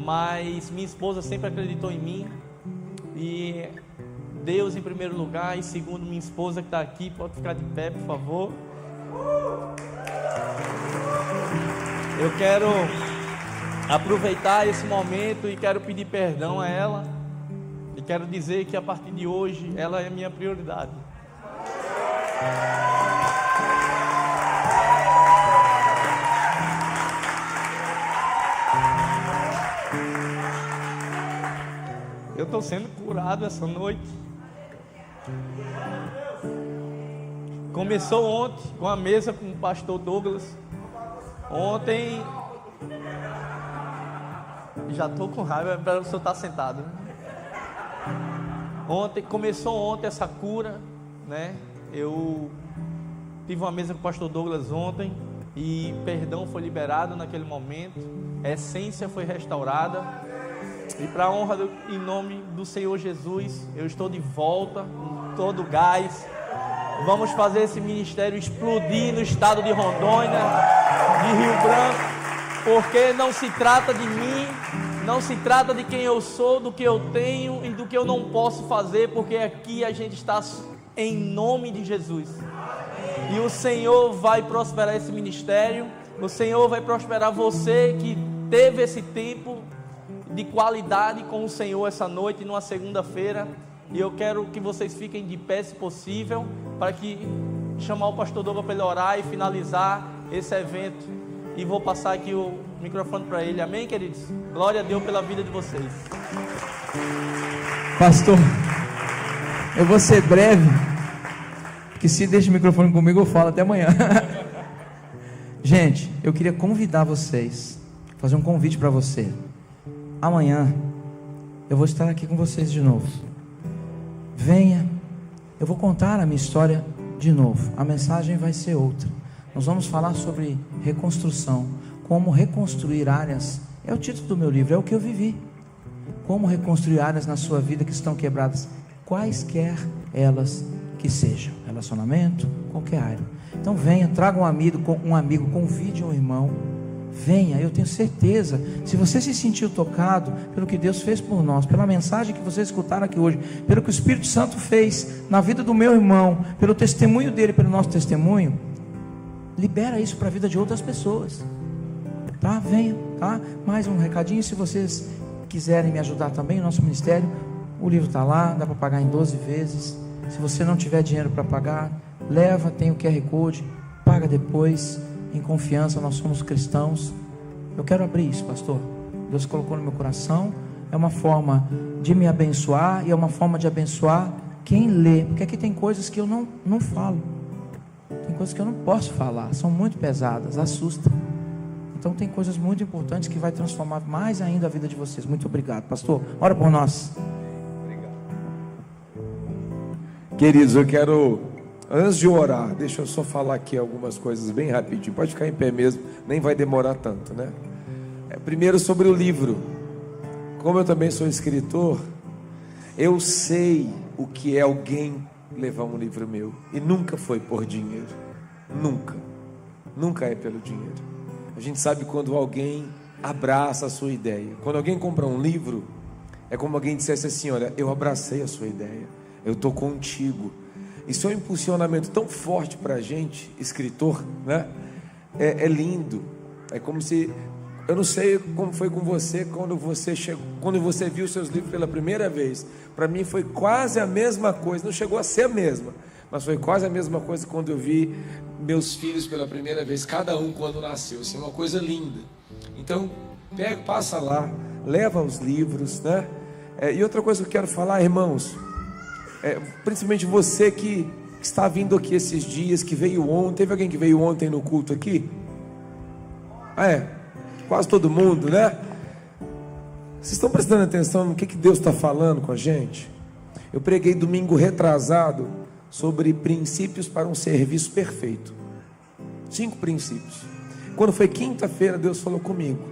Mas minha esposa sempre acreditou em mim. E Deus em primeiro lugar, e segundo minha esposa que está aqui, pode ficar de pé, por favor. Eu quero aproveitar esse momento e quero pedir perdão a ela. E quero dizer que a partir de hoje ela é minha prioridade. Eu estou sendo curado essa noite. Começou ontem com a mesa com o pastor Douglas. Ontem, já estou com raiva para o senhor estar sentado. Começou ontem essa cura, né? Eu tive uma mesa com o pastor Douglas ontem e perdão foi liberado naquele momento, a essência foi restaurada. E para a honra em nome do Senhor Jesus, eu estou de volta com todo o gás. Vamos fazer esse ministério explodir no estado de Rondônia, de Rio Branco, porque não se trata de mim, não se trata de quem eu sou, do que eu tenho e do que eu não posso fazer, porque aqui a gente está em nome de Jesus. E o Senhor vai prosperar esse ministério, o Senhor vai prosperar você que teve esse tempo de qualidade com o Senhor essa noite, numa segunda-feira. E eu quero que vocês fiquem de pé, se possível, para que chamar o pastor Douglas para ele orar e finalizar esse evento. E vou passar aqui o microfone para ele. Amém, queridos? Glória a Deus pela vida de vocês. Pastor, eu vou ser breve, que se deixa o microfone comigo eu falo até amanhã. Gente, eu queria convidar vocês, fazer um convite para você. Amanhã eu vou estar aqui com vocês de novo. Venha, eu vou contar a minha história de novo. A mensagem vai ser outra. Nós vamos falar sobre reconstrução, como reconstruir áreas. É o título do meu livro, é o que eu vivi. Como reconstruir áreas na sua vida que estão quebradas, quaisquer elas que sejam, relacionamento, qualquer área. Então venha, traga um amigo, convide um irmão. Venha, eu tenho certeza, se você se sentiu tocado pelo que Deus fez por nós, pela mensagem que vocês escutaram aqui hoje, pelo que o Espírito Santo fez na vida do meu irmão, pelo testemunho dele, pelo nosso testemunho, libera isso para a vida de outras pessoas, tá? Venha, tá? Mais um recadinho, se vocês quiserem me ajudar também, o nosso ministério, o livro está lá, dá para pagar em 12 vezes, se você não tiver dinheiro para pagar, leva, tem o QR Code, paga depois, em confiança, nós somos cristãos. Eu quero abrir isso, pastor. Deus colocou no meu coração. É uma forma de me abençoar e é uma forma de abençoar quem lê, porque aqui tem coisas que eu não falo, tem coisas que eu não posso falar, são muito pesadas, assustam. Então tem coisas muito importantes que vai transformar mais ainda a vida de vocês. Muito obrigado, pastor. Ora por nós. Obrigado. Queridos, eu quero, antes de orar, deixa eu só falar aqui algumas coisas bem rapidinho. Pode ficar em pé mesmo, nem vai demorar tanto, né? Primeiro sobre o livro. Como eu também sou escritor, eu sei o que é alguém levar um livro meu. E nunca foi por dinheiro. Nunca é pelo dinheiro. A gente sabe quando alguém abraça a sua ideia. Quando alguém compra um livro, é como alguém dissesse assim: olha, eu abracei a sua ideia, eu estou contigo. Isso é um impulsionamento tão forte para a gente, escritor, né? É lindo. É como se, eu não sei como foi com você quando você viu seus livros pela primeira vez. Para mim foi quase a mesma coisa, não chegou a ser a mesma, mas foi quase a mesma coisa quando eu vi meus filhos pela primeira vez, cada um quando nasceu. Assim, uma coisa linda. Então, passa lá, leva os livros, né? E outra coisa que eu quero falar, irmãos, principalmente você que está vindo aqui esses dias, que veio ontem. Teve alguém que veio ontem no culto aqui? Quase todo mundo, né? Vocês estão prestando atenção no que Deus está falando com a gente? Eu preguei domingo retrasado sobre princípios para um serviço perfeito. 5 princípios. Quando foi quinta-feira, Deus falou comigo.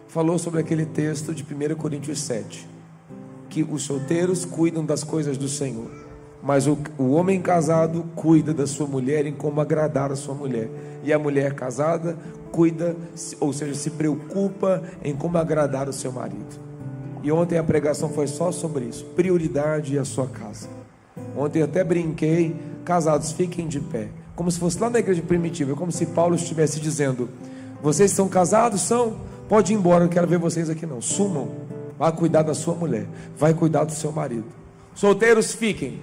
Falou sobre aquele texto de 1 Coríntios 7, que os solteiros cuidam das coisas do Senhor, mas o homem casado cuida da sua mulher em como agradar a sua mulher, e a mulher casada cuida, ou seja, se preocupa em como agradar o seu marido. E ontem a pregação foi só sobre isso, prioridade e a sua casa. Ontem eu até brinquei: casados, fiquem de pé, como se fosse lá na igreja primitiva, como se Paulo estivesse dizendo: vocês são casados? São? Pode ir embora, eu quero ver vocês aqui não. Sumam, vá cuidar da sua mulher, vai cuidar do seu marido. Solteiros, fiquem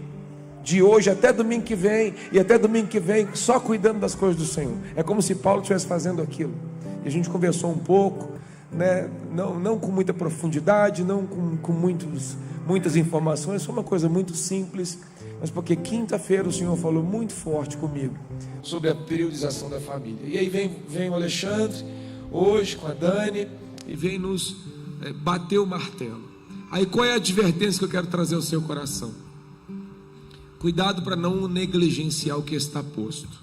de hoje até domingo que vem, e até domingo que vem, só cuidando das coisas do Senhor. É como se Paulo estivesse fazendo aquilo. E a gente conversou um pouco, né? Não com muita profundidade, não com muitas informações, foi uma coisa muito simples, mas porque quinta-feira o Senhor falou muito forte comigo sobre a priorização da família. E aí vem o Alexandre hoje com a Dani e vem nos bater o martelo. Aí qual é a advertência que eu quero trazer ao seu coração? Cuidado para não negligenciar o que está posto.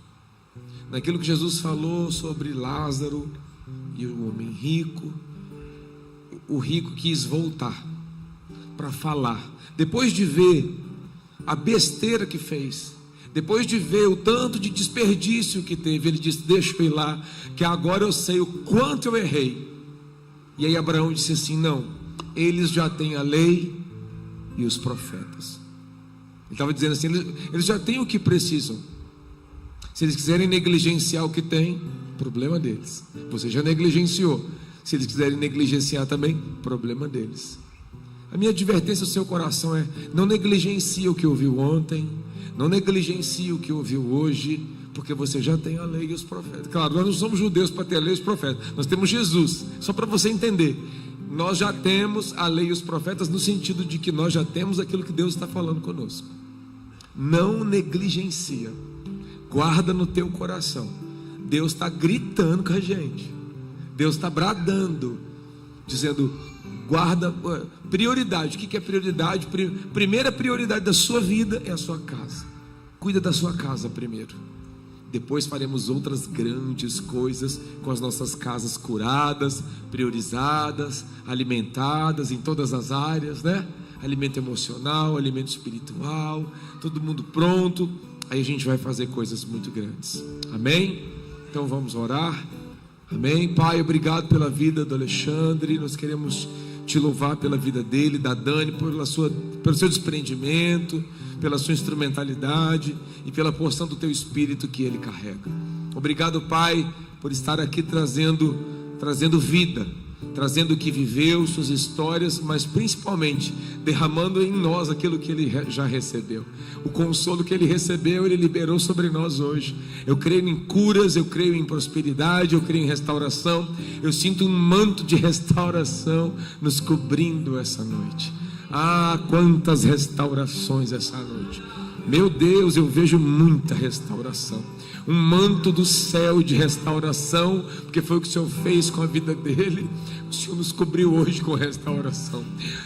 Naquilo que Jesus falou sobre Lázaro e o homem rico, o rico quis voltar para falar. Depois de ver a besteira que fez, depois de ver o tanto de desperdício que teve, ele disse: deixa eu ir lá, que agora eu sei o quanto eu errei. E aí Abraão disse assim: não, eles já têm a lei e os profetas. Ele estava dizendo assim: eles já têm o que precisam. Se eles quiserem negligenciar o que tem, problema deles. Você já negligenciou. Se eles quiserem negligenciar também, problema deles. A minha advertência ao seu coração é: não negligencie o que ouviu ontem, não negligencie o que ouviu hoje, porque você já tem a lei e os profetas. Claro, nós não somos judeus para ter a lei e os profetas, nós temos Jesus. Só para você entender, nós já temos a lei e os profetas, no sentido de que nós já temos aquilo que Deus está falando conosco. Não negligencia, guarda no teu coração. Deus está gritando com a gente, Deus está bradando, dizendo: guarda, prioridade. O que é prioridade? Primeira prioridade da sua vida é a sua casa. Cuida da sua casa primeiro. Depois faremos outras grandes coisas com as nossas casas curadas, priorizadas, alimentadas em todas as áreas, né? Alimento emocional, alimento espiritual, todo mundo pronto. Aí a gente vai fazer coisas muito grandes. Amém? Então vamos orar. Amém? Pai, obrigado pela vida do Alexandre. Nós queremos te louvar pela vida dele, da Dani, pelo seu desprendimento, pela sua instrumentalidade e pela porção do teu espírito que ele carrega. Obrigado, Pai, por estar aqui trazendo vida, trazendo o que viveu, suas histórias, mas principalmente derramando em nós aquilo que ele já recebeu. O consolo que ele recebeu, ele liberou sobre nós hoje. Eu creio em curas, eu creio em prosperidade, eu creio em restauração. Eu sinto um manto de restauração nos cobrindo essa noite. Ah, quantas restaurações essa noite. Meu Deus, eu vejo muita restauração. Um manto do céu de restauração, porque foi o que o Senhor fez com a vida dele. O Senhor nos cobriu hoje com restauração.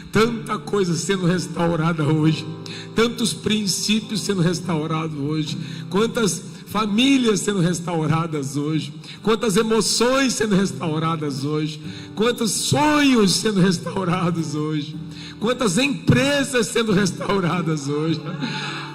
Tanta coisa sendo restaurada hoje, tantos princípios sendo restaurados hoje, quantas famílias sendo restauradas hoje, quantas emoções sendo restauradas hoje, quantos sonhos sendo restaurados hoje, quantas empresas sendo restauradas hoje,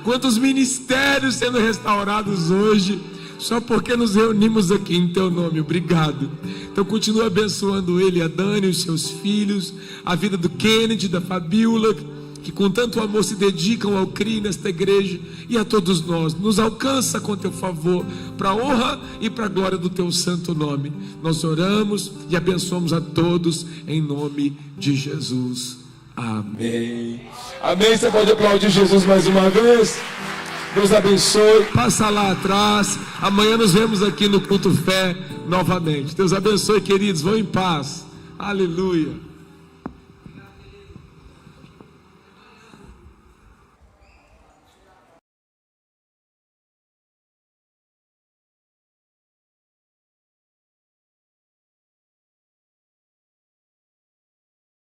quantos ministérios sendo restaurados hoje. só porque nos reunimos aqui em teu nome. Obrigado. Então continua abençoando ele, a Dani, os seus filhos, a vida do Kennedy, da Fabiola, que com tanto amor se dedicam ao CRI nesta igreja, e a todos nós. Nos alcança com teu favor, para a honra e para a glória do teu santo nome. Nós oramos e abençoamos a todos em nome de Jesus. Amém. Amém. Você pode aplaudir Jesus mais uma vez? Deus abençoe. Passa lá atrás. Amanhã nos vemos aqui no Culto Fé novamente. Deus abençoe, queridos. Vão em paz. Aleluia.